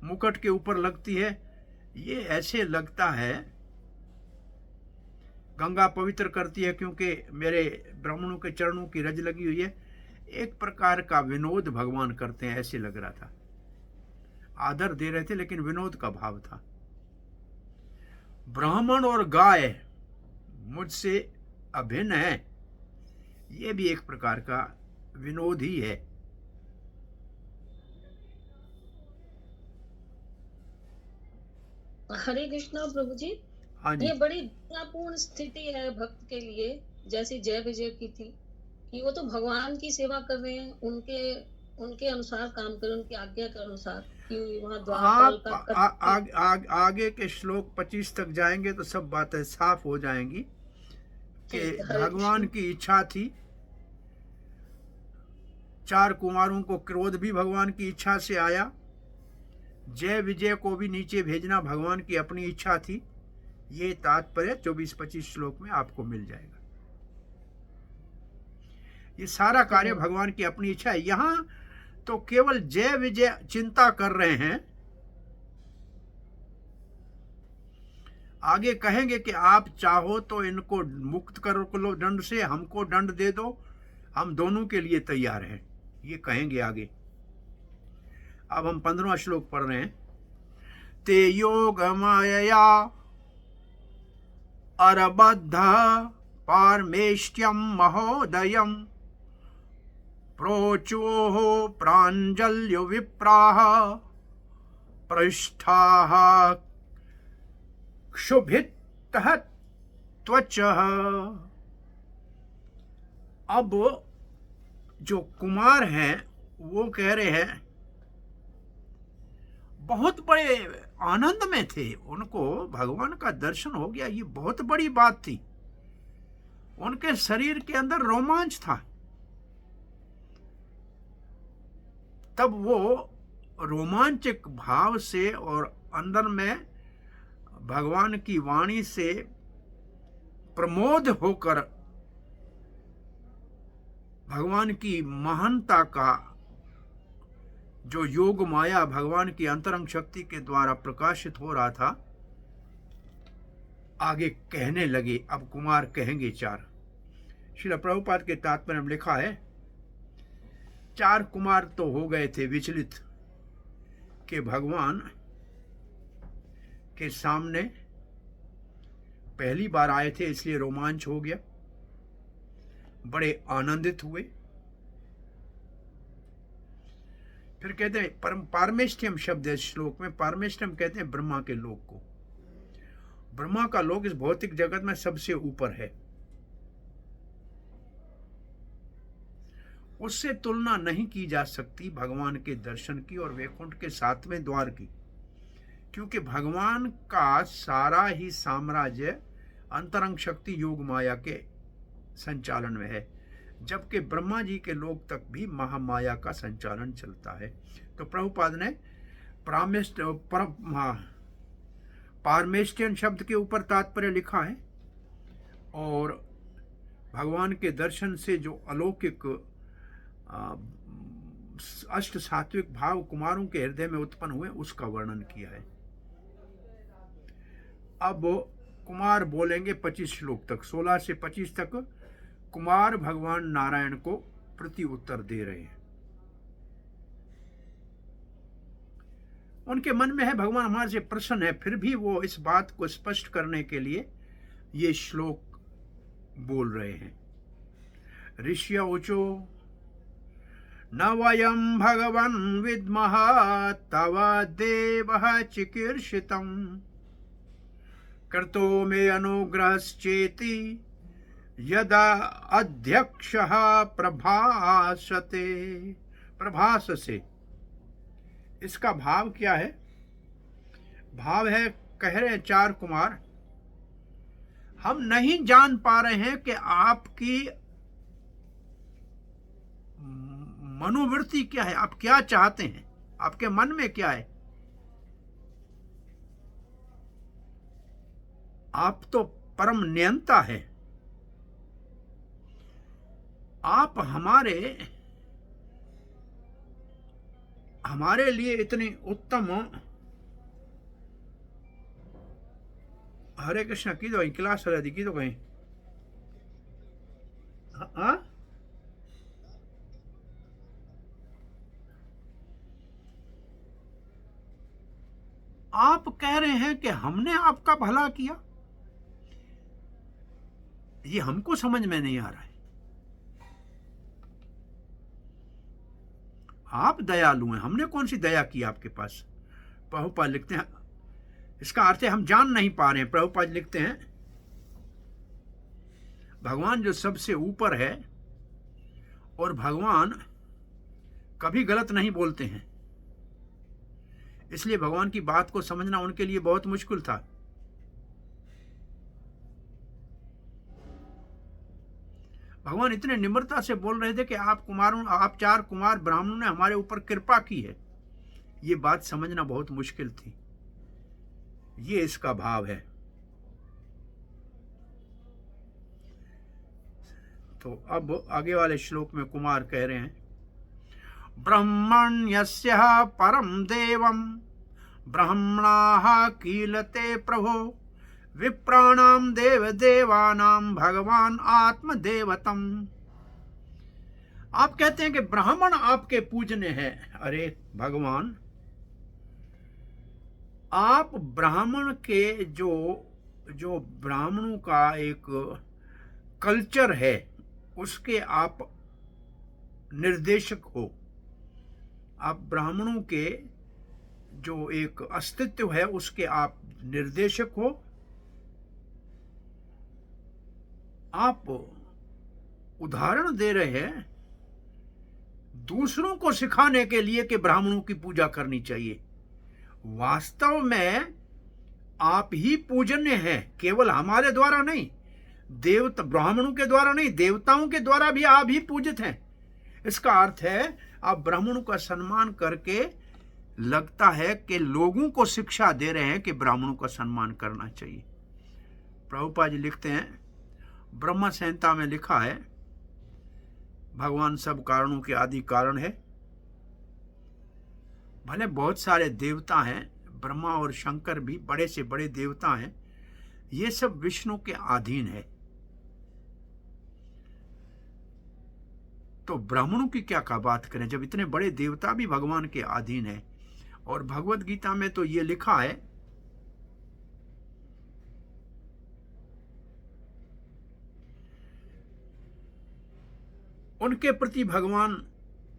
मुकुट के ऊपर लगती है। ये ऐसे लगता है गंगा पवित्र करती है क्योंकि मेरे ब्राह्मणों के चरणों की रज लगी हुई है। एक प्रकार का विनोद भगवान करते हैं, ऐसे लग रहा था। आदर दे रहे थे लेकिन विनोद का भाव था। ब्राह्मण और गाय मुझसे अभिन्न है, ये भी एक प्रकार का विनोद ही है। हरे कृष्णा प्रभु जी। हाँ जी, ये बड़ी पूर्ण स्थिति है भक्त के लिए, जैसे जय विजय की थी कि वो तो भगवान की सेवा कर रहे हैं, उनके अनुसार काम करें, उनकी आज्ञा के अनुसार। कि वहाँ द्वारपाल का आगे के श्लोक 25 तक जाएंगे तो सब बातें साफ हो जाएंगी। कि ठीक है, हरे भगवान कृष्ण। की इच्छा थी। 4 कुमारों को क्रोध भी भगवान की इच्छा से आया। जय विजय को भी नीचे भेजना भगवान की अपनी इच्छा थी। ये तात्पर्य 24-25 श्लोक में आपको मिल जाएगा। ये सारा कार्य भगवान की अपनी इच्छा है। यहां तो केवल जय विजय चिंता कर रहे हैं। आगे कहेंगे कि आप चाहो तो इनको मुक्त कर लो दंड से, हमको दंड दे दो, हम दोनों के लिए तैयार हैं। ये कहेंगे आगे। अब हम 15वां श्लोक पढ़ रहे हैं। ते योग मायया अरबद्ध पारमेष्ट्यम महोदयम प्रोचोः प्राञ्जल्यो विप्राः पृष्ठाः क्षुभितः त्वचः। अब जो कुमार हैं वो कह रहे हैं, बहुत बड़े आनंद में थे, उनको भगवान का दर्शन हो गया, ये बहुत बड़ी बात थी। उनके शरीर के अंदर रोमांच था। तब वो रोमांचक भाव से और अंदर में भगवान की वाणी से प्रमोद होकर भगवान की महानता का जो योग माया भगवान की अंतरंग शक्ति के द्वारा प्रकाशित हो रहा था, आगे कहने लगे। अब कुमार कहेंगे 4। श्रील प्रभुपाद के तात्पर्य में लिखा है, 4 कुमार तो हो गए थे विचलित कि भगवान के सामने पहली बार आए थे, इसलिए रोमांच हो गया, बड़े आनंदित हुए। फिर कहते हैं पारमेष्ठियम शब्द है श्लोक में। पारमेष्ठियम कहते हैं ब्रह्मा के लोक को। ब्रह्मा का लोक इस भौतिक जगत में सबसे ऊपर है, उससे तुलना नहीं की जा सकती भगवान के दर्शन की और वैकुंठ के 7वें द्वार की, क्योंकि भगवान का सारा ही साम्राज्य अंतरंग शक्ति योग माया के संचालन में है, जबकि ब्रह्मा जी के लोक तक भी महामाया का संचालन चलता है। तो प्रभुपाद ने पारमेष्टियन शब्द के ऊपर तात्पर्य लिखा है, और भगवान के दर्शन से जो अलौकिक अष्ट सात्विक भाव कुमारों के हृदय में उत्पन्न हुए उसका वर्णन किया है। अब कुमार बोलेंगे 25 श्लोक तक, 16 से 25 तक कुमार भगवान नारायण को प्रति उत्तर दे रहे हैं। उनके मन में है भगवान हमारे से प्रसन्न है, फिर भी वो इस बात को स्पष्ट करने के लिए ये श्लोक बोल रहे हैं। ऋष्य ऊचो न वयं भगवन् विद्मः तव देवः चिकीर्षितम् कर्तो मे अनुग्रहश्चेति यदा अध्यक्षः प्रभासते। प्रभाससे इसका भाव क्या है? भाव है, कह रहे हैं 4 कुमार, हम नहीं जान पा रहे हैं कि आपकी मनोवृत्ति क्या है, आप क्या चाहते हैं, आपके मन में क्या है। आप तो परम नियंता है, आप हमारे लिए इतने उत्तम। हरे कृष्ण की दो क्लास हरे की दो कहीं। हाँ, आप कह रहे हैं कि हमने आपका भला किया, ये हमको समझ में नहीं आ रहा है। आप दयालु हैं, हमने कौन सी दया की आपके पास। प्रभुपाद लिखते हैं, इसका अर्थ है हम जान नहीं पा रहे हैं। प्रभुपाद लिखते हैं भगवान जो सबसे ऊपर है और भगवान कभी गलत नहीं बोलते हैं, इसलिए भगवान की बात को समझना उनके लिए बहुत मुश्किल था। भगवान इतने निम्रता से बोल रहे थे कि आप 4 कुमार ब्राह्मणों ने हमारे ऊपर कृपा की है। ये बात समझना बहुत मुश्किल थी। ये इसका भाव है। तो अब आगे वाले श्लोक में कुमार कह रहे हैं, ब्रह्मण्यस्य परम देवम ब्रह्मणाः कीलते प्रभो विप्राणाम देव देवानाम भगवान आत्मदेवतम। आप कहते हैं कि ब्राह्मण आपके पूजने हैं। अरे भगवान, आप ब्राह्मण के जो ब्राह्मणों का एक कल्चर है उसके आप निर्देशक हो। आप ब्राह्मणों के जो एक अस्तित्व है उसके आप निर्देशक हो। आप उदाहरण दे रहे हैं दूसरों को सिखाने के लिए कि ब्राह्मणों की पूजा करनी चाहिए। वास्तव में आप ही पूजनीय हैं, केवल हमारे द्वारा नहीं, ब्राह्मणों के द्वारा नहीं, देवताओं के द्वारा भी आप ही पूजित हैं। इसका अर्थ है आप ब्राह्मणों का सम्मान करके लगता है कि लोगों को शिक्षा दे रहे हैं कि ब्राह्मणों का सम्मान करना चाहिए। प्रभुपाद जी लिखते हैं, ब्रह्म संहिता में लिखा है, भगवान सब कारणों के आदि कारण है। भले बहुत सारे देवता हैं, ब्रह्मा और शंकर भी बड़े से बड़े देवता हैं, ये सब विष्णु के अधीन है। तो ब्राह्मणों की क्या बात करें जब इतने बड़े देवता भी भगवान के अधीन है। और भगवत गीता में तो ये लिखा है, उनके प्रति भगवान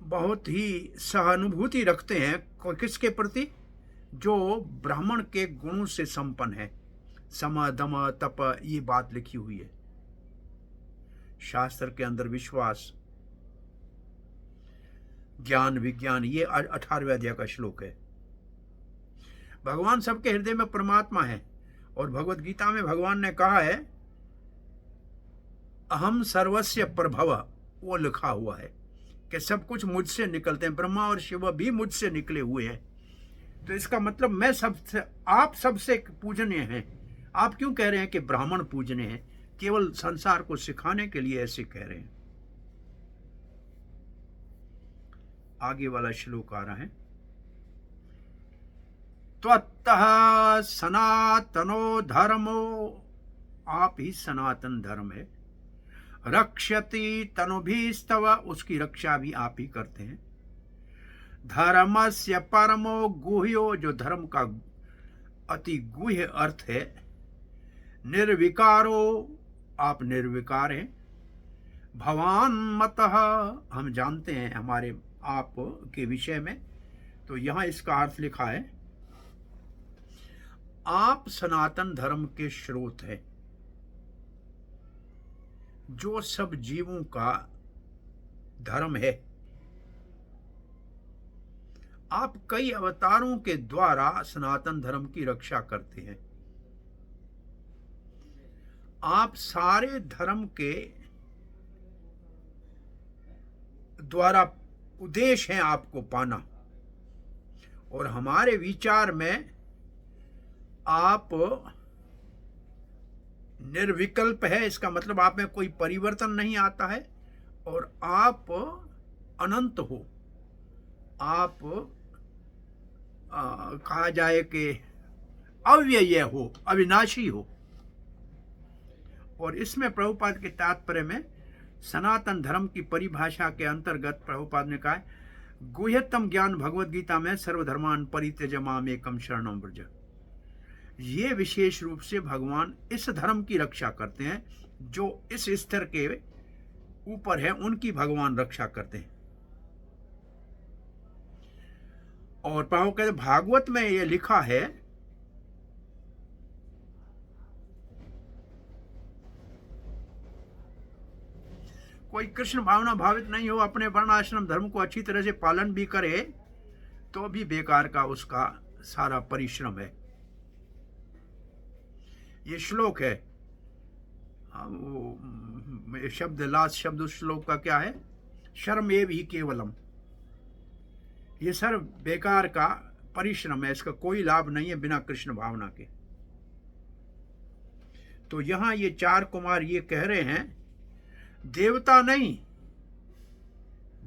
बहुत ही सहानुभूति रखते हैं। किसके प्रति? जो ब्राह्मण के गुणों से संपन्न है। सम दम तप, ये बात लिखी हुई है शास्त्र के अंदर। विश्वास, ज्ञान, विज्ञान, ये 18वें अध्याय का श्लोक है। भगवान सबके हृदय में परमात्मा है। और भगवत गीता में भगवान ने कहा है, अहम सर्वस्य प्रभव, वो लिखा हुआ है कि सब कुछ मुझसे निकलते हैं। ब्रह्मा और शिव भी मुझसे निकले हुए हैं। तो इसका मतलब मैं सबसे, आप सबसे पूजनीय हैं। आप क्यों कह रहे हैं कि ब्राह्मण पूजनीय हैं? केवल संसार को सिखाने के लिए ऐसे कह रहे हैं। आगे वाला श्लोक आ रहा है, त्वत्तः सनातनो धर्मो, आप ही सनातन धर्म है। रक्षति तनुभिस्तव, उसकी रक्षा भी आप ही करते हैं। धर्मस्य परमो गुह्यो, जो धर्म का अति गुह्य अर्थ है। निर्विकारो, आप निर्विकार हैं। भवान मतः, हम जानते हैं हमारे आप के विषय में। तो यहां इसका अर्थ लिखा है, आप सनातन धर्म के स्रोत हैं, जो सब जीवों का धर्म है। आप कई अवतारों के द्वारा सनातन धर्म की रक्षा करते हैं। आप सारे धर्म के द्वारा उद्देश्य है आपको पाना। और हमारे विचार में आप निर्विकल्प है। इसका मतलब आप में कोई परिवर्तन नहीं आता है और आप अनंत हो। आप कहा जाए कि अव्यय हो, अविनाशी हो। और इसमें प्रभुपाद के तात्पर्य में सनातन धर्म की परिभाषा के अंतर्गत प्रभुपाद ने कहा है, गुह्यतम ज्ञान भगवद गीता में सर्वधर्मान परित्यज मामेकम शरणं व्रज। ये विशेष रूप से भगवान इस धर्म की रक्षा करते हैं, जो इस स्तर के ऊपर है, उनकी भगवान रक्षा करते हैं। और प्रभु कहते भागवत में ये लिखा है, कोई कृष्ण भावना भावित नहीं हो, अपने वर्ण आश्रम धर्म को अच्छी तरह से पालन भी करे, तो भी बेकार का उसका सारा परिश्रम है। ये श्लोक है। वो शब्द, लास्ट शब्द उस श्लोक का क्या है? शर्म एव ही केवलम। ये सर बेकार का परिश्रम है, इसका कोई लाभ नहीं है बिना कृष्ण भावना के। तो यहां ये 4 कुमार ये कह रहे हैं, देवता नहीं,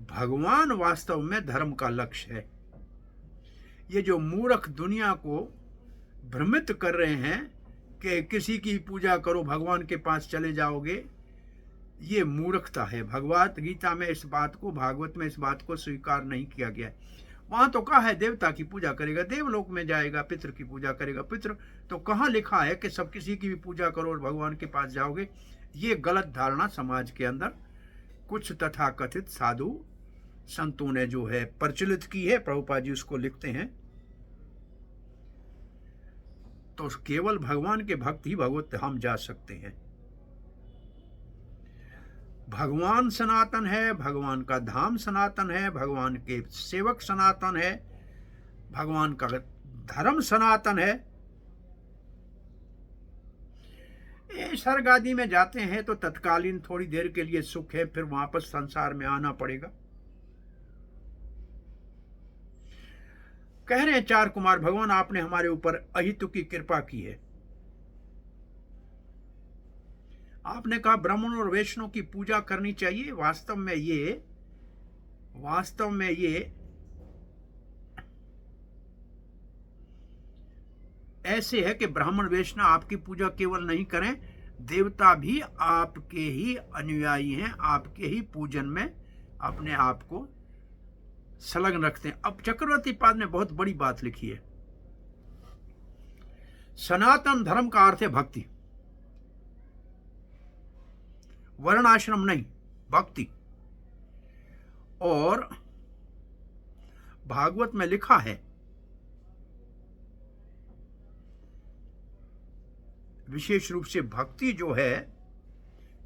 भगवान वास्तव में धर्म का लक्ष्य है। ये जो मूर्ख दुनिया को भ्रमित कर रहे हैं कि किसी की पूजा करो भगवान के पास चले जाओगे, ये मूर्खता है। भगवत गीता में इस बात को, भागवत में इस बात को स्वीकार नहीं किया गया है। वहां तो कहा है देवता की पूजा करेगा देवलोक में जाएगा, पितृ की पूजा करेगा पितृ। तो कहाँ लिखा है कि सब किसी की भी पूजा करो और भगवान के पास जाओगे? ये गलत धारणा समाज के अंदर कुछ तथाकथित साधु संतों ने जो है प्रचलित की है। प्रभुपाद जी उसको लिखते हैं। तो केवल भगवान के भक्त ही भगवत धाम जा सकते हैं। भगवान सनातन है, भगवान का धाम सनातन है, भगवान के सेवक सनातन है, भगवान का धर्म सनातन है। स्वर्ग आदि में जाते हैं तो तत्कालीन थोड़ी देर के लिए सुख है, फिर वापस संसार में आना पड़ेगा। कह रहे हैं 4 कुमार, भगवान आपने हमारे ऊपर अहितु की कृपा की है। आपने कहा ब्राह्मणों और वैष्णव की पूजा करनी चाहिए। वास्तव में ये ऐसे है कि ब्राह्मण वैष्णव आपकी पूजा केवल नहीं करें, देवता भी आपके ही अनुयायी हैं, आपके ही पूजन में अपने आप को संलग्न रखते हैं। अब चक्रवर्ती पाद ने बहुत बड़ी बात लिखी है। सनातन धर्म का अर्थ है भक्ति, वर्णाश्रम नहीं, भक्ति। और भागवत में लिखा है, विशेष रूप से भक्ति जो है,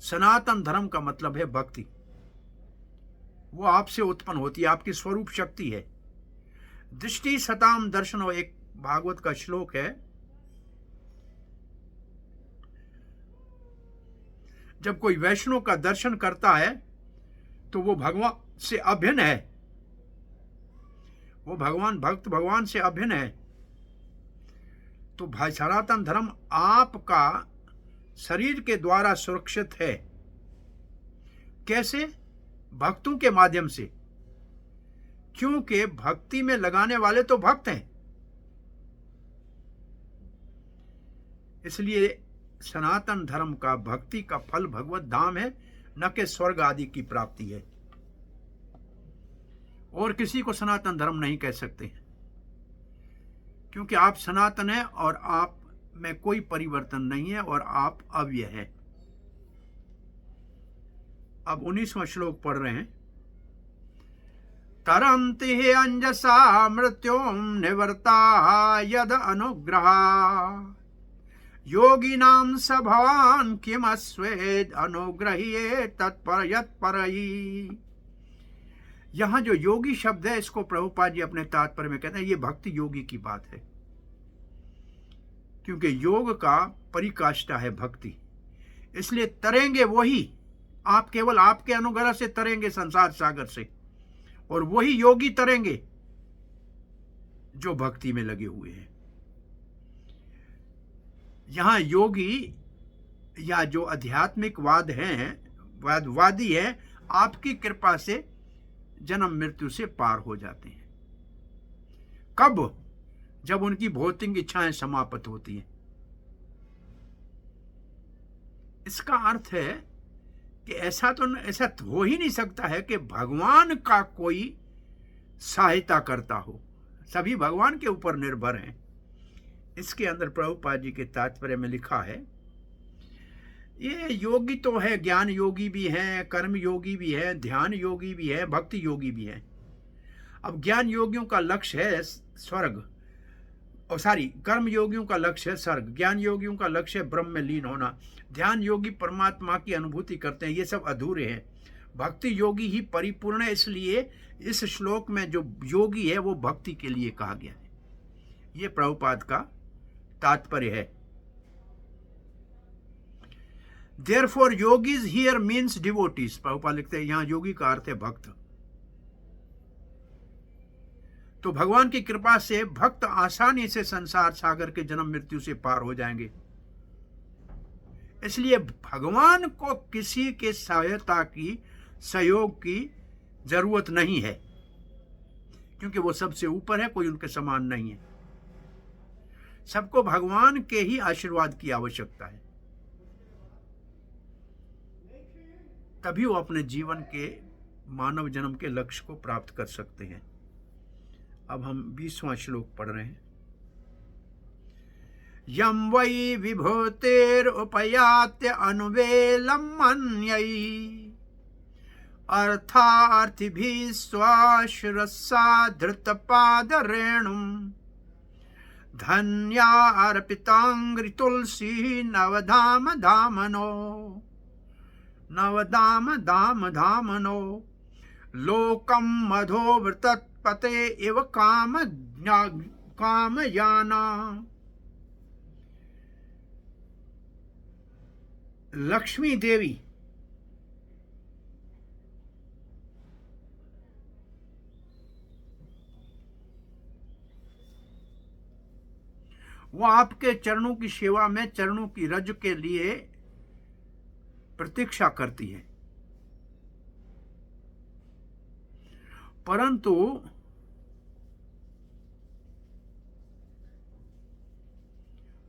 सनातन धर्म का मतलब है भक्ति। वो आपसे उत्पन्न होती है, आपकी स्वरूप शक्ति है। दृष्टि सताम दर्शनो, एक भागवत का श्लोक है। जब कोई वैष्णव का दर्शन करता है तो वो भगवान से अभिन्न है, वो भक्त भगवान से अभिन्न है। तो भाई सनातन धर्म आपका शरीर के द्वारा सुरक्षित है। कैसे? भक्तों के माध्यम से, क्योंकि भक्ति में लगाने वाले तो भक्त हैं। इसलिए सनातन धर्म का भक्ति का फल भगवत धाम है, न कि स्वर्ग आदि की प्राप्ति है। और किसी को सनातन धर्म नहीं कह सकते, क्योंकि आप सनातन हैं और आप में कोई परिवर्तन नहीं है और आप अव्यय हैं। अब 19वां श्लोक पढ़ रहे हैं। तरन्ति हे अंजसा मृत्युम निवर्ता यद अनुग्रहा योगिनाम स भवान किमस्वेद अनुग्रहीये तत्पर यत्परहि। यहां जो योगी शब्द है, इसको प्रभुपाद जी अपने तात्पर्य में कहते हैं, ये भक्ति योगी की बात है, क्योंकि योग का परिकाष्ठा है भक्ति। इसलिए तरेंगे वही, आप केवल आपके अनुग्रह से तरेंगे संसार सागर से, और वही योगी तरेंगे जो भक्ति में लगे हुए हैं। यहां योगी या जो आध्यात्मिक वादी है, आपकी कृपा से जन्म मृत्यु से पार हो जाते हैं। कब? जब उनकी भौतिक इच्छाएं समाप्त होती हैं। इसका अर्थ है कि ऐसा हो ही नहीं सकता है कि भगवान का कोई सहायता करता हो। सभी भगवान के ऊपर निर्भर हैं। इसके अंदर प्रभुपाद जी के तात्पर्य में लिखा है, ये योगी तो है, ज्ञान योगी भी हैं, कर्म योगी भी है, ध्यान योगी भी है, भक्ति योगी भी है। अब ज्ञान योगियों का लक्ष्य है स्वर्ग, कर्म योगियों का लक्ष्य है स्वर्ग, ज्ञान योगियों का लक्ष्य है ब्रह्म में लीन होना, ध्यान योगी परमात्मा की अनुभूति करते हैं। ये सब अधूरे हैं, भक्ति योगी ही परिपूर्ण है। इसलिए इस श्लोक में जो योगी है वो भक्ति के लिए कहा गया है। ये प्रभुपाद का तात्पर्य है। Therefore yogis here means devotees. Prabhupada लिखते हैं यहाँ योगी का अर्थ है भक्त। तो भगवान की कृपा से भक्त आसानी से संसार सागर के जन्म मृत्यु से पार हो जाएंगे। इसलिए भगवान को किसी के सहायता की, सहयोग की जरूरत नहीं है, क्योंकि वो सबसे ऊपर है, कोई उनके समान नहीं है। सबको भगवान के ही आशीर्वाद की आवश्यकता है, तभी वो अपने जीवन के मानव जन्म के लक्ष्य को प्राप्त कर सकते हैं। अब हम 20वां श्लोक पढ़ रहे हैं। यम वै विभूतेर उपयात्य अनुवेलमन्यै अर्थार्थिभिः स्वाश्रसा धृतपादरेणुं धन्या अर्पितांग्रि तुलसी नवधाम धामनो लोकम मधोवृतपते इव कामयाना। लक्ष्मी देवी वो आपके चरणों की सेवा में, चरणों की रज के लिए प्रतीक्षा करती है, परंतु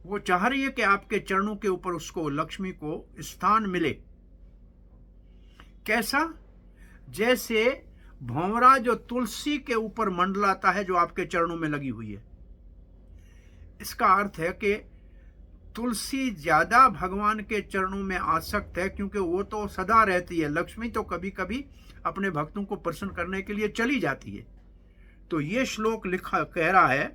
वो चाह रही है कि आपके चरणों के ऊपर उसको, लक्ष्मी को स्थान मिले। कैसा? जैसे भंवरा जो तुलसी के ऊपर मंडलाता है, जो आपके चरणों में लगी हुई है। इसका अर्थ है कि तुलसी ज्यादा भगवान के चरणों में आसक्त है, क्योंकि वो तो सदा रहती है। लक्ष्मी तो कभी कभी अपने भक्तों को प्रसन्न करने के लिए चली जाती है। तो ये श्लोक लिखा कह रहा है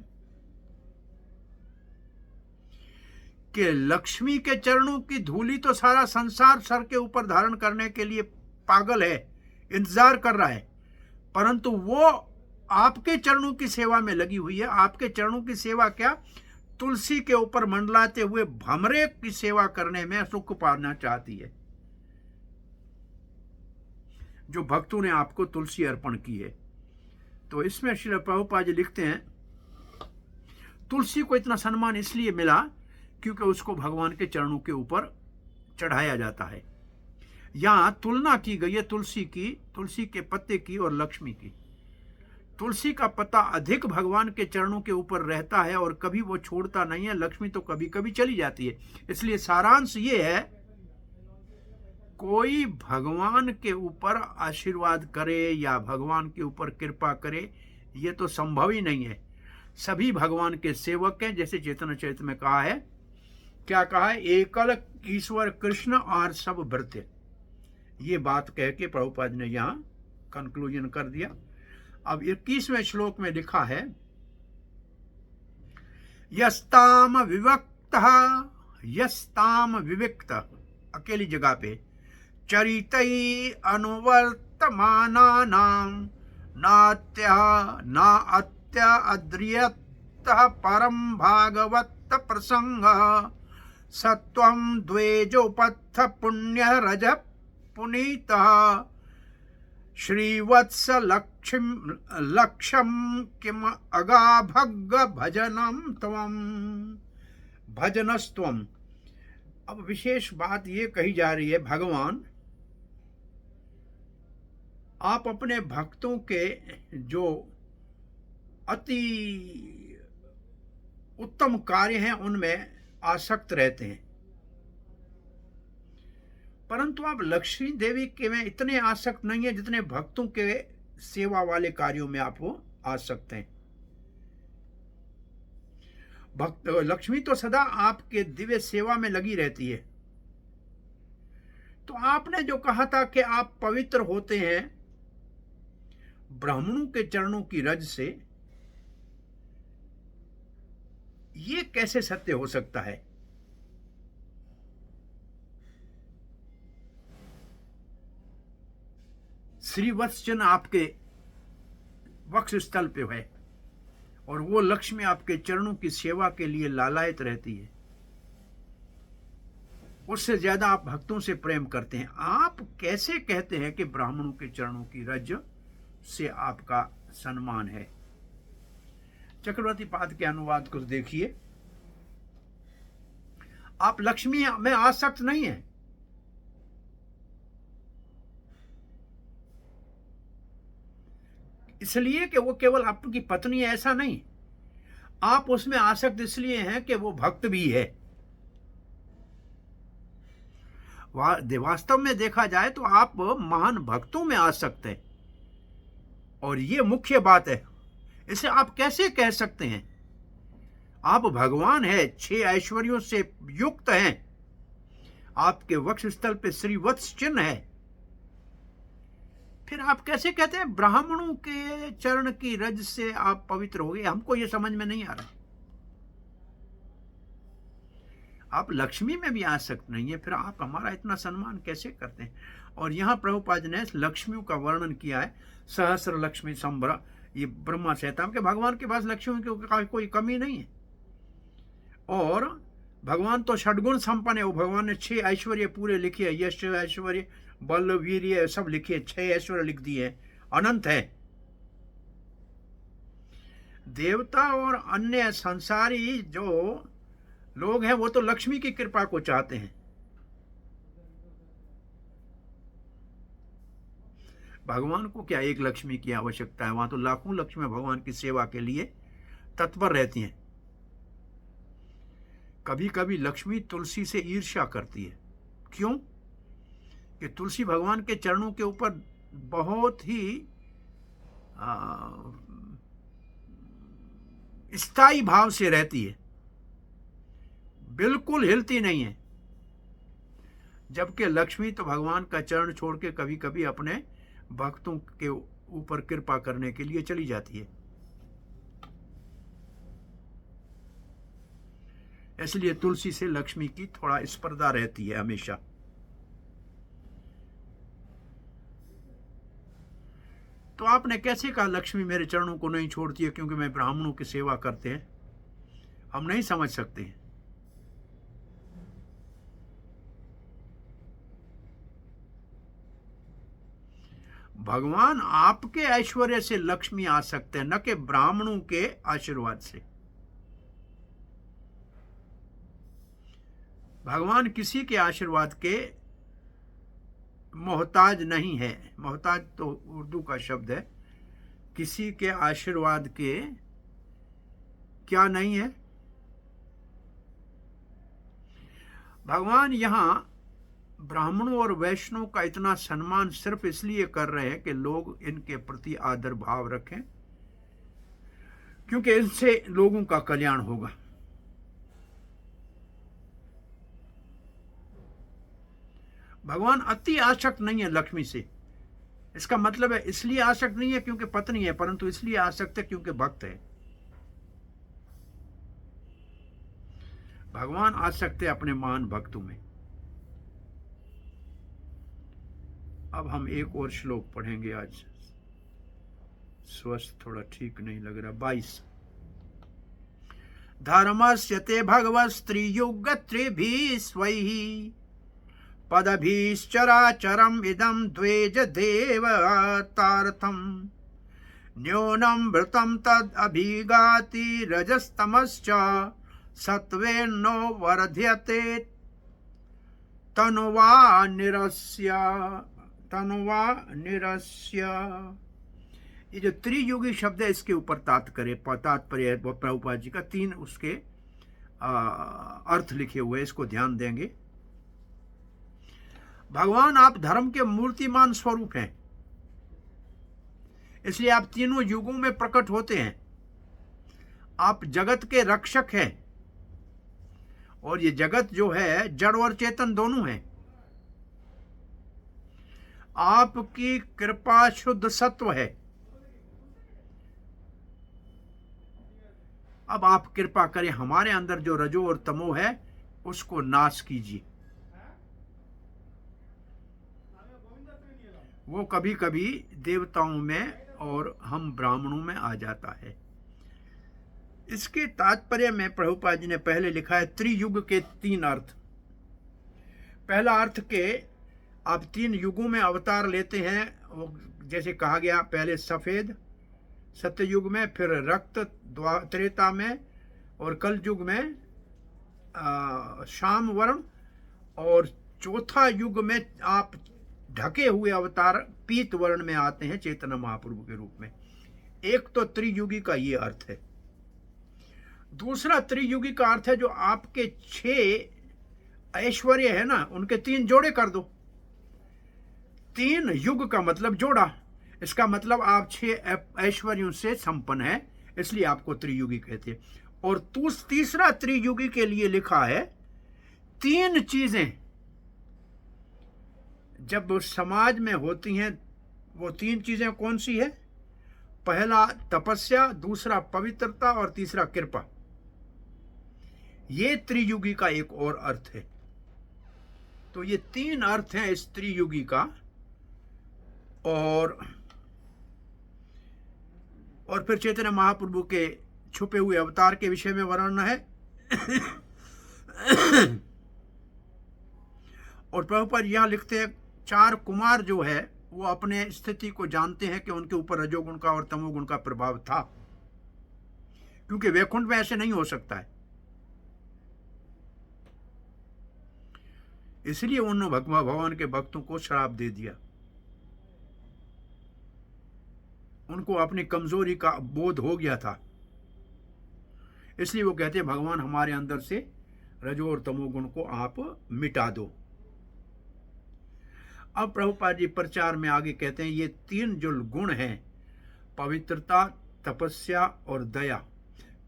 कि लक्ष्मी के चरणों की धूली तो सारा संसार सर के ऊपर धारण करने के लिए पागल है, इंतजार कर रहा है, परंतु वो आपके चरणों की सेवा में लगी हुई है। आपके चरणों की सेवा क्या? तुलसी के ऊपर मंडलाते हुए भमरे की सेवा करने में सुख पाना चाहती है। जो भक्तों ने आपको तुलसी अर्पण की है। तो इसमें श्री प्रभुपाद जी लिखते हैं, तुलसी को इतना सम्मान इसलिए मिला क्योंकि उसको भगवान के चरणों के ऊपर चढ़ाया जाता है। यहां तुलना की गई है तुलसी की, तुलसी के पत्ते की और लक्ष्मी की। तुलसी का पत्ता अधिक भगवान के चरणों के ऊपर रहता है और कभी वो छोड़ता नहीं है। लक्ष्मी तो कभी कभी चली जाती है। इसलिए सारांश ये है, कोई भगवान के ऊपर आशीर्वाद करे या भगवान के ऊपर कृपा करे, ये तो संभव ही नहीं है। सभी भगवान के सेवक हैं। जैसे चैतन्य चरित्र में कहा है, क्या कहा है? एकल ईश्वर कृष्ण और सब भृत्य। ये बात कह के प्रभुपाद ने यहां कंक्लूजन कर दिया। अब 21वें श्लोक में लिखा है, यस्ताम विविक्त, अकेली जगह पे, चरितै अनुवर्तमानानां नात्य अद्रियतः परम भागवत प्रसंग सत्वं द्वेजोपत्थ पुण्य रज पुनीतः श्रीवत्स लक्ष्यम किम अगाभग भजनम त्वम भजनस्त्वम। अब विशेष बात ये कही जा रही है, भगवान आप अपने भक्तों के जो अति उत्तम कार्य हैं उनमें आसक्त रहते हैं, परंतु आप लक्ष्मी देवी के में इतने आसक्त नहीं है जितने भक्तों के सेवा वाले कार्यों में आप आसक्त हैं। भक्त लक्ष्मी तो सदा आपके दिव्य सेवा में लगी रहती है। तो आपने जो कहा था कि आप पवित्र होते हैं ब्राह्मणों के चरणों की रज से, ये कैसे सत्य हो सकता है? श्रीवत्सजन आपके वक्ष स्थल पे है और वो लक्ष्मी आपके चरणों की सेवा के लिए लालायित रहती है। उससे ज्यादा आप भक्तों से प्रेम करते हैं। आप कैसे कहते हैं कि ब्राह्मणों के चरणों की रज से आपका सम्मान है? चक्रवर्ती पाद के अनुवाद को देखिए। आप लक्ष्मी में आसक्त नहीं है। इसलिए कि वो केवल आपकी पत्नी है, ऐसा नहीं। आप उसमें आसक्त इसलिए हैं कि वो भक्त भी है। वास्तव में देखा जाए तो आप महान भक्तों में आसक्त हैं, और ये मुख्य बात है। इसे आप कैसे कह सकते हैं? आप भगवान है, 6 ऐश्वर्यों से युक्त हैं, आपके वक्षस्थल पे श्रीवत्स चिन्ह है, फिर आप कैसे कहते हैं ब्राह्मणों के चरण की रज से आप पवित्र हो गए? हमको ये समझ में नहीं आ रहा है। आप लक्ष्मी में भी आसक्त नहीं है, फिर आप हमारा इतना सम्मान कैसे करते हैं? और यहाँ प्रभुपाद ने लक्ष्मियों का वर्णन किया है, सहस्र लक्ष्मी संभ्र। ये ब्रह्मा कहता है कि भगवान के पास लक्ष्मियों की कोई कमी नहीं है, और भगवान तो षडगुण संपन्न है। वो भगवान ने 6 ऐश्वर्य पूरे लिखे हैं, यश ऐश्वर्य, बल, वीर्य सब लिखे, 6 ऐश्वर्य लिख दिए, अनंत है। देवता और अन्य संसारी जो लोग हैं वो तो लक्ष्मी की कृपा को चाहते हैं। भगवान को क्या एक लक्ष्मी की आवश्यकता है? वहां तो लाखों लक्ष्मी भगवान की सेवा के लिए तत्पर रहती हैं। कभी कभी लक्ष्मी तुलसी से ईर्ष्या करती है। क्यों? कि तुलसी भगवान के चरणों के ऊपर बहुत ही स्थायी भाव से रहती है, बिल्कुल हिलती नहीं है। जबकि लक्ष्मी तो भगवान का चरण छोड़ के कभी कभी अपने भक्तों के ऊपर कृपा करने के लिए चली जाती है। इसलिए तुलसी से लक्ष्मी की थोड़ा स्पर्धा रहती है हमेशा। तो आपने कैसे कहा लक्ष्मी मेरे चरणों को नहीं छोड़ती है क्योंकि मैं ब्राह्मणों की सेवा करते हैं? हम नहीं समझ सकते हैं। भगवान आपके ऐश्वर्य से लक्ष्मी आ सकते हैं, न कि ब्राह्मणों के आशीर्वाद से। भगवान किसी के आशीर्वाद के मोहताज नहीं है। मोहताज तो उर्दू का शब्द है। किसी के आशीर्वाद के क्या नहीं है? भगवान यहां ब्राह्मणों और वैष्णव का इतना सम्मान सिर्फ इसलिए कर रहे हैं कि लोग इनके प्रति आदर भाव रखें, क्योंकि इनसे लोगों का कल्याण होगा। भगवान अति आसक्त नहीं है लक्ष्मी से। इसका मतलब है इसलिए आसक्त नहीं है क्योंकि पत्नी है, परंतु इसलिए आसक्त है क्योंकि भक्त है। भगवान आसक्त है अपने महान भक्तों में। अब हम एक और श्लोक पढ़ेंगे। आज स्वस्थ थोड़ा ठीक नहीं लग रहा। 22। धर्मस्य ते भगवस्त्रियुगत्रिभिः स्वैः पदभिश्चराचरम् इदं द्वेज देवतार्थम् न्यूनं वृतं तद् अभिगाति रजस्तमश्च सत्वेनो वर्ध्यते तनुवा निरस्य। ये जो त्रियुगी शब्द है इसके ऊपर तात्पर्य है प्रभुपाद जी का। 3 उसके अर्थ लिखे हुए, इसको ध्यान देंगे। भगवान आप धर्म के मूर्तिमान स्वरूप हैं, इसलिए आप तीनों युगों में प्रकट होते हैं। आप जगत के रक्षक हैं, और ये जगत जो है जड़ और चेतन दोनों हैं। आपकी कृपा शुद्ध सत्व है। अब आप कृपा करें, हमारे अंदर जो रजो और तमो है उसको नाश कीजिए। वो कभी कभी देवताओं में और हम ब्राह्मणों में आ जाता है। इसके तात्पर्य में प्रभुपाद जी ने पहले लिखा है त्रियुग के 3 अर्थ। पहला अर्थ के आप 3 युगों में अवतार लेते हैं। वो जैसे कहा गया, पहले सफ़ेद सत्य युग में, फिर रक्त त्रेता में, और कल युग में श्याम वर्ण, और चौथा युग में आप ढके हुए अवतार पीत वर्ण में आते हैं चैतन्य महाप्रभु के रूप में। एक तो त्रियुगी का ये अर्थ है। दूसरा त्रियुगी का अर्थ है जो आपके 6 ऐश्वर्य है ना, उनके 3 जोड़े कर दो। 3 युग का मतलब जोड़ा, इसका मतलब आप 6 ऐश्वर्यों से संपन्न है, इसलिए आपको त्रियुगी कहते हैं। और तीसरा त्रियुगी के लिए लिखा है 3 चीजें जब उस समाज में होती हैं, वो 3 चीजें कौन सी है? पहला तपस्या, दूसरा पवित्रता, और तीसरा कृपा। ये त्रियुगी का एक और अर्थ है। तो ये 3 अर्थ हैं इस त्रियुगी का। और फिर चैतन्य महाप्रभु के छुपे हुए अवतार के विषय में वर्णन है। और प्रभुपाद यहाँ लिखते हैं 4 कुमार जो है वो अपने स्थिति को जानते हैं कि उनके ऊपर रजोगुण का और तमोगुण का प्रभाव था, क्योंकि वैकुंठ में ऐसे नहीं हो सकता है। इसलिए उन्होंने भगवान के भक्तों को श्राप दे दिया। उनको अपनी कमजोरी का बोध हो गया था, इसलिए वो कहते हैं भगवान हमारे अंदर से रजो और तमोगुण को आप मिटा दो। अब प्रभुपाद जी प्रचार में आगे कहते हैं ये 3 जो गुण हैं, पवित्रता, तपस्या और दया,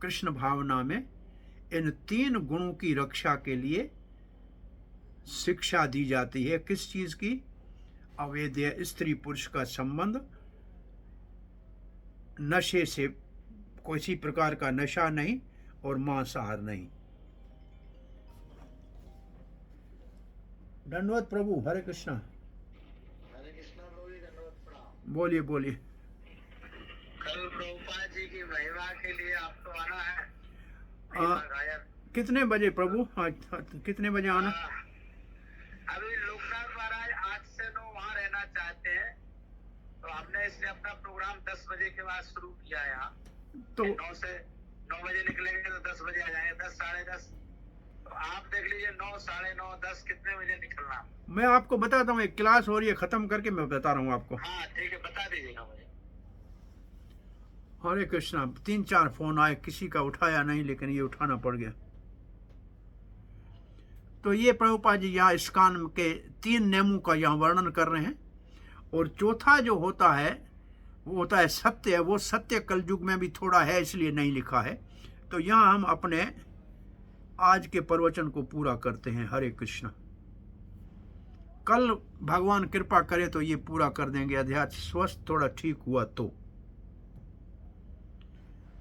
कृष्ण भावना में इन 3 गुणों की रक्षा के लिए शिक्षा दी जाती है। किस चीज की? अवैध स्त्री पुरुष का संबंध, नशे से, किसी प्रकार का नशा नहीं, और मांसाहार नहीं। धन्यवाद प्रभु। हरे कृष्णा। हरे कृष्णा प्रभु जी, धन्यवाद प्रणाम। बोलिए बोलिए। कल प्रभुपाद जी की महिमा के लिए आपको आना है। गायक कितने बजे प्रभु? कितने बजे आना? अभी लोकनाथ महाराज 8 से 9 वहाँ रहना चाहते हैं, तो हमने इसलिए अपना प्रोग्राम 10 बजे के बाद शुरू किया है यहाँ। तो 9 बजे निकलेंगे तो 10 बजे आ जाएंगे, 10 साढ़े 10। तो आप देख लीजिए 9, साढ़े 9, 10 कितने बजे निकलना। मैं आपको बताता हूँ, एक क्लास हो रही है, खत्म करके मैं बता रहा हूँ आपको। हाँ ठीक है, बता दीजिएगा मुझे। हरे कृष्णा। 3-4 फोन आए, किसी का उठाया नहीं, लेकिन ये उठाना पड़ गया। तो ये प्रभुपाद जी यहाँ इस्कान के 3 नियमों का यहाँ वर्णन कर रहे हैं। और चौथा जो होता है वो होता है सत्य। वो सत्य कलयुग में भी थोड़ा है, इसलिए नहीं लिखा है। तो यहाँ हम अपने आज के प्रवचन को पूरा करते हैं। हरे कृष्णा। कल भगवान कृपा करे तो ये पूरा कर देंगे, अध्यात्म स्वस्थ थोड़ा ठीक हुआ तो।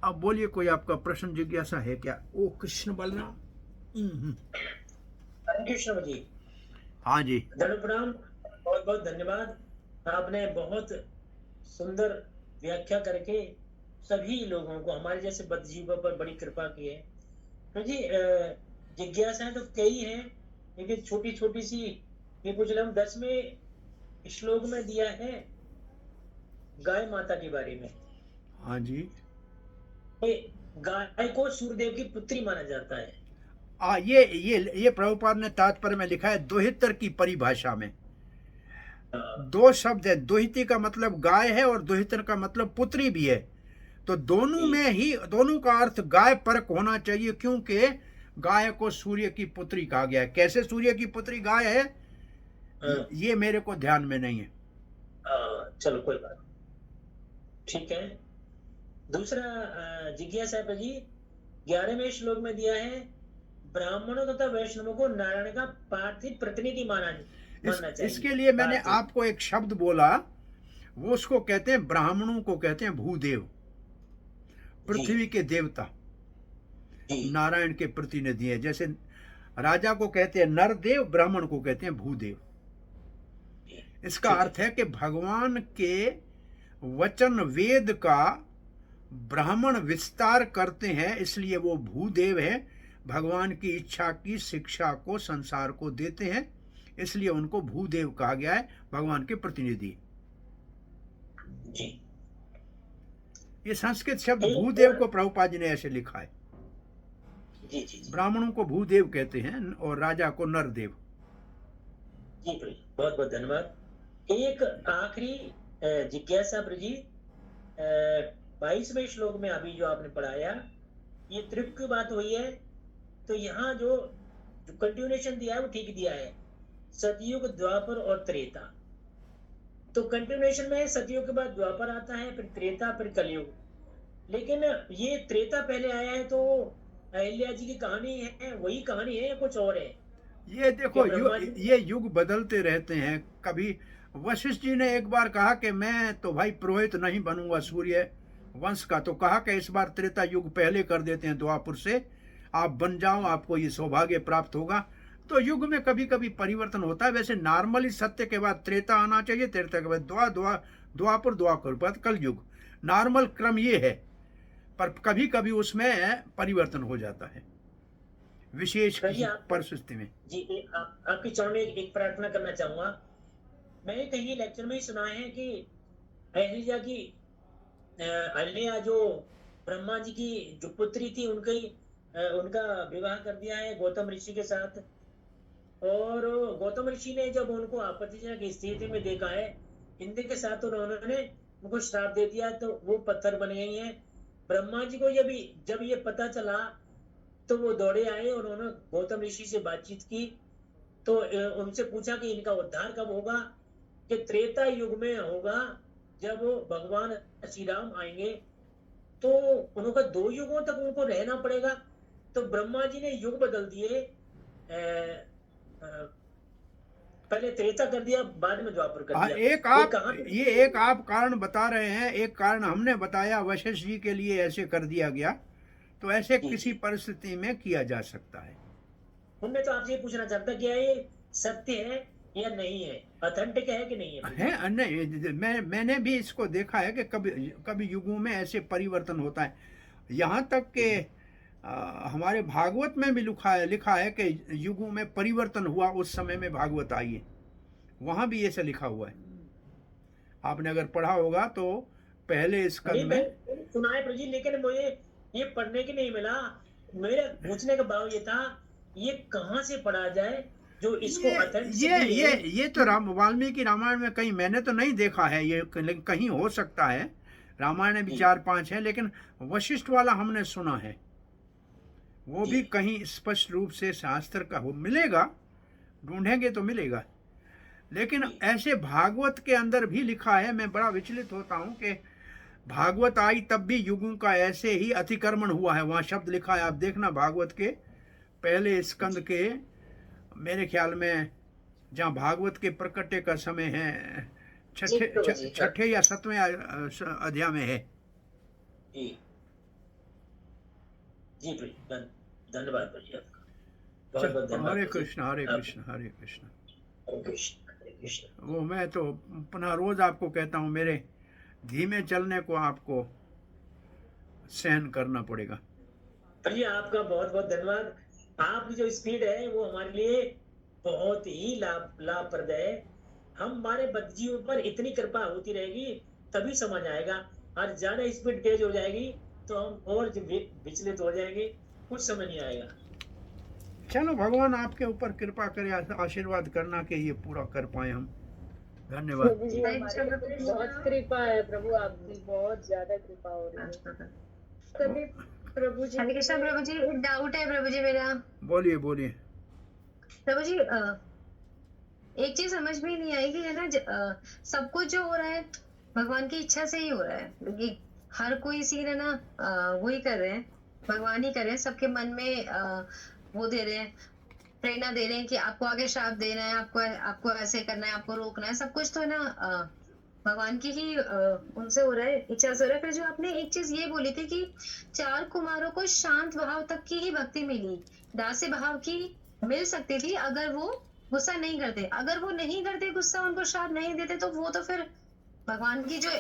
अब बोलिए, कोई आपका प्रश्न जिज्ञासा है क्या? ओ कृष्ण बलराम। हरे कृष्ण जी। हाँ जी। धन्य प्रणाम, बहुत बहुत धन्यवाद। आपने बहुत सुंदर व्याख्या करके सभी लोगों को, हमारे जैसे बद्धजीवों पर बड़ी कृपा की है। तो जी जिज्ञासाएं तो कई हैं, लेकिन छोटी छोटी सी ये पूछ रहा हूँ। 10वें श्लोक में दिया है गाय माता के बारे में। हाँ जी। गाय को सूर्यदेव की पुत्री माना जाता है। ये प्रभुपाद ने तात्पर्य में लिखा है दोहितर की परिभाषा में। 2 शब्द है, दोहिती का मतलब गाय है और दोहितर का मतलब पुत्री भी है। तो दोनों में ही, दोनों का अर्थ गाय परक होना चाहिए, क्योंकि गाय को सूर्य की पुत्री कहा गया है। कैसे सूर्य की पुत्री गाय है ये मेरे को ध्यान में नहीं है। चलो कोई बात, ठीक है। दूसरा जिज्ञासा है जी, 11वें श्लोक में दिया है ब्राह्मणों तथा वैष्णवों को नारायण का पार्थिव प्रतिनिधि मानना चाहिए। इसके लिए मैंने आपको एक शब्द बोला, वो उसको कहते हैं, ब्राह्मणों को कहते हैं भूदेव, पृथ्वी के देवता, नारायण के प्रतिनिधि है। जैसे राजा को कहते हैं नरदेव, ब्राह्मण को कहते हैं भूदेव। इसका अर्थ है कि भगवान के वचन वेद का ब्राह्मण विस्तार करते हैं, इसलिए वो भूदेव है। भगवान की इच्छा की शिक्षा को संसार को देते हैं, इसलिए उनको भूदेव कहा गया है, भगवान के प्रतिनिधि। जी ये संस्कृत शब्द एक भूदेव और- को प्रभुपाद जी ने ऐसे लिखा है। जी जी जी ब्राह्मणों को भूदेव कहते हैं और राजा को नरदेव। जी प्रभु जी, बहुत बहुत धन्यवाद। एक आखिरी जिज्ञासा प्रभु जी, 22वें श्लोक में अभी जो आपने पढ़ाया, ये त्रिप की बात हुई है, तो यहाँ जो कंटिन्यूएशन दिया है वो ठीक दिया है, सतयुग, द्वापर और त्रेता। तो कंटिन्यूएशन में सतयुग के बाद द्वापर आता है, फिर त्रेता, फिर कलयुग। लेकिन ये त्रेता पहले आया है, तो अहिल्या जी की कहानी है, वही कहानी है या कुछ और है? ये देखो क्या ब्रह्मा जी- ये युग बदलते रहते हैं। कभी वशिष्ठ जी ने एक बार कहा कि मैं तो भाई पुरोहित नहीं बनूंगा सूर्य वंश का, तो कहा कि इस बार त्रेता युग पहले कर देते हैं द्वापुर से, आप बन जाओ, आपको ये सौभाग्य प्राप्त होगा। तो युग में कभी कभी परिवर्तन होता है। वैसे नॉर्मली सत्य के बाद त्रेता आना चाहिए, त्रेता के बाद द्वापुर, द्वापर के बाद कलयुग, नॉर्मल क्रम ये है। पर कभी कभी उसमें परिवर्तन हो जाता है विशेष भैया, किसी आप- परिस्थिति में। जी आपके चरण में एक प्रार्थना करना चाहूंगा। मैंने कहीं लेक्चर में ही सुना है कि अहिल्या की अहिल्या जो ब्रह्मा जी की जो पुत्री थी, उनका विवाह कर दिया है गौतम ऋषि के साथ। और गौतम ऋषि ने जब उनको आपत्तिजनक स्थिति में देखा है, इंद्र के साथ उन्होंने उनको श्राप दे दिया, तो वो पत्थर बन गई हैं। ब्रह्मा जी को जब ये पता चला, तो वो दौड़े आए, उन्होंने गौतम ऋषि से बातचीत की, तो उनसे पूछा कि इनका उद्धार कब होगा, कि त्रेता युग में होगा, जब भगवान श्री राम आएंगे। तो उनका 2 युगों तक उनको रहना पड़ेगा। तो ब्रह्मा जी ने युग बदल दिए, पहले त्रेता कर दिया, बाद में द्वापर कर दिया। एक आप कारण बता रहे हैं, एक कारण हमने बताया वशिष्ठ जी के लिए ऐसे कर दिया गया। तो ऐसे जी, किसी जी। परिस्थिति में किया जा सकता है। मैं तो आपसे पूछना चाहता, क्या ये सत्य है या नहीं है, ऑथेंटिक है कि नहीं है? नहीं, मैंने भी इसको देखा है कि कभी युगों में ऐसे परिवर्तन होता है। यहाँ तक कि हमारे भागवत में भी लिखा है कि युगों में परिवर्तन हुआ, उस समय में भागवत आई है, वहाँ भी ऐसा लिखा हुआ है। आपने अगर पढ़ा होगा तो पहले स्कंद में सुना है प्रभु जी, लेकिन मुझे ये पढ़ने की नहीं मिला। मेरे पूछने का भाव ये था, ये कहाँ से पढ़ा जाए जो इसको ये तो वाल्मीकि रामायण में कहीं मैंने तो नहीं देखा है ये, लेकिन कहीं हो सकता है। रामायण में भी 4-5 है, लेकिन वशिष्ठ वाला हमने सुना है, वो भी कहीं स्पष्ट रूप से शास्त्र का हो मिलेगा, ढूंढेंगे तो मिलेगा। लेकिन ऐसे भागवत के अंदर भी लिखा है, मैं बड़ा विचलित होता हूँ कि भागवत आई तब भी युगों का ऐसे ही अतिक्रमण हुआ है। वहाँ शब्द लिखा है, आप देखना भागवत के पहले स्कंद के, मेरे ख्याल में जहाँ भागवत के प्रकटे का समय है, छठे या 7वें अध्याय में है। जी धन्यवाद भैया, बहुत बहुत धन्यवाद। हरे कृष्ण हरे कृष्ण हरे कृष्ण हरे कृष्ण हरे कृष्ण। वो मैं तो पुनः रोज आपको कहता हूँ, मेरे धीमे चलने को आपको सहन करना पड़ेगा। भैया आपका बहुत बहुत धन्यवाद। आपकी जो स्पीड है वो हमारे लिए बहुत ही लाभप्रद है। हमारे बद्धियों पर इतनी कृपा होती रहेगी तभी समझ आएगा, और ज्यादा स्पीड तेज हो जाएगी तो हम और विचलित हो जाएंगे, कुछ समझ नहीं आएगा। चलो भगवान आपके ऊपर कृपा करे, आशीर्वाद करना कि ये पूरा कर पाए हम। धन्यवाद। प्रभु जी हमारे पे बहुत कृपा है प्रभु, आपकी बहुत ज्यादा कृपा हो रही है। कभी प्रभु जी, हरे कृष्णा प्रभु जी, एक डाउट है प्रभु जी मेरा। बोलिए बोलिए। प्रभु जी एक चीज समझ में नहीं आएगी है ना, सब कुछ जो हो रहा है भगवान की इच्छा से ही हो रहा है, क्योंकि हर कोई सीन है ना वही कर रहे हैं, भगवान ही कर रहे हैं, सबके मन में वो दे रहे हैं, प्रेरणा दे रहे हैं कि आपको आगे श्राप देना है, आपको ऐसे करना है, आपको रोकना है, सब कुछ तो है ना भगवान की ही उनसे हो रहा है, इच्छा से हो रहा है। फिर जो आपने एक चीज ये बोली थी कि 4 कुमारों को शांत भाव तक की ही भक्ति मिली, दास्य भाव की मिल सकती थी अगर वो गुस्सा नहीं करते। अगर वो नहीं करते गुस्सा, उनको श्राप नहीं देते, तो वो तो फिर भगवान की जो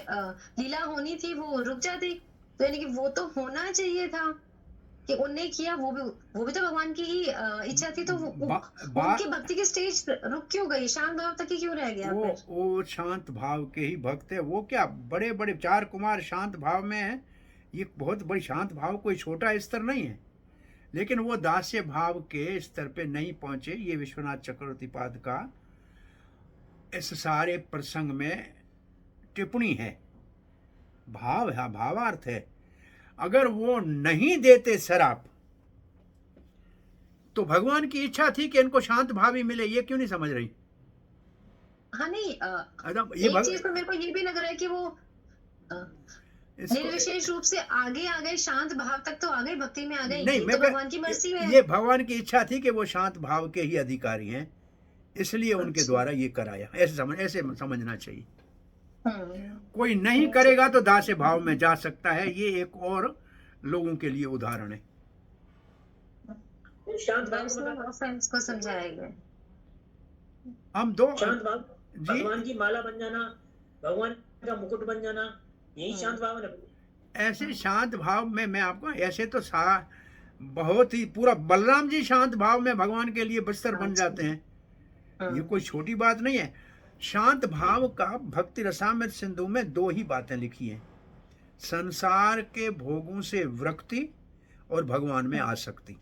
लीला होनी थी वो रुक जाती। तो यानी कि वो तो होना चाहिए था। कि उनने किया, वो भी तो भगवान की ही इच्छा थी, तो उनकी भक्ति की स्टेज रुक क्यों गई, शांत भाव तक ही क्यों रह गया फिर? वो शांत भाव के ही भक्त है। वो क्या बड़े बड़े 4 कुमार शांत भाव में है, ये बहुत बड़ी शांत भाव कोई छोटा स्तर नहीं है, लेकिन वो दास्य भाव के स्तर पे नहीं पहुंचे। ये विश्वनाथ चक्रवर्ती पाद का इस सारे प्रसंग में टिप्पणी है, भाव है, भावार्थ है। अगर वो नहीं देते शराब तो भगवान की इच्छा थी कि इनको शांत भाव ही मिले, ये क्यों नहीं समझ रही? हाँ नहीं, ये एक चीज तो मेरे को ये भी लग रहा है कि वो निर्विशेष रूप से आगे आ गए, शांत भाव तक तो आ गए, भक्ति में आ गए, नहीं, तो भगवान की मर्जी है। ये भगवान की इच्छा थी कि वो शांत भाव के ही अधिकारी हैं, इसलिए उनके द्वारा ये कराया, ऐसे समझना चाहिए। कोई नहीं करेगा तो दास्य भाव में जा सकता है, ये एक और लोगों के लिए उदाहरण है। शांत भाव को समझाया गया। हम दो शांत भाव, जी, भगवान की माला बन जाना, भगवान का मुकुट बन जाना, यही शांत भाव है। ऐसे शांत भाव में मैं आपको ऐसे तो बहुत ही पूरा बलराम जी शांत भाव में भगवान के लिए बस्तर बन जाते हैं, ये कोई छोटी बात नहीं है। शांत भाव का भक्ति रसामृत सिंधु में 2 ही बातें लिखी हैं, संसार के भोगों से विरक्ति और भगवान में आसक्ति।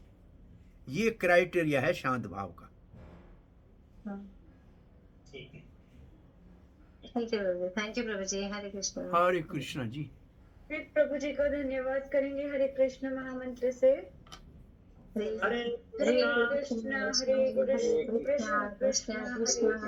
ये क्राइटेरिया है शांत भाव का। थैंक यू प्रभु जी। हरे कृष्ण। हरे कृष्ण जी। फिर प्रभु जी को धन्यवाद करेंगे हरे कृष्ण महामंत्र से। हरे हरे कृष्ण हरे कृष्ण कृष्ण कृष्ण हरे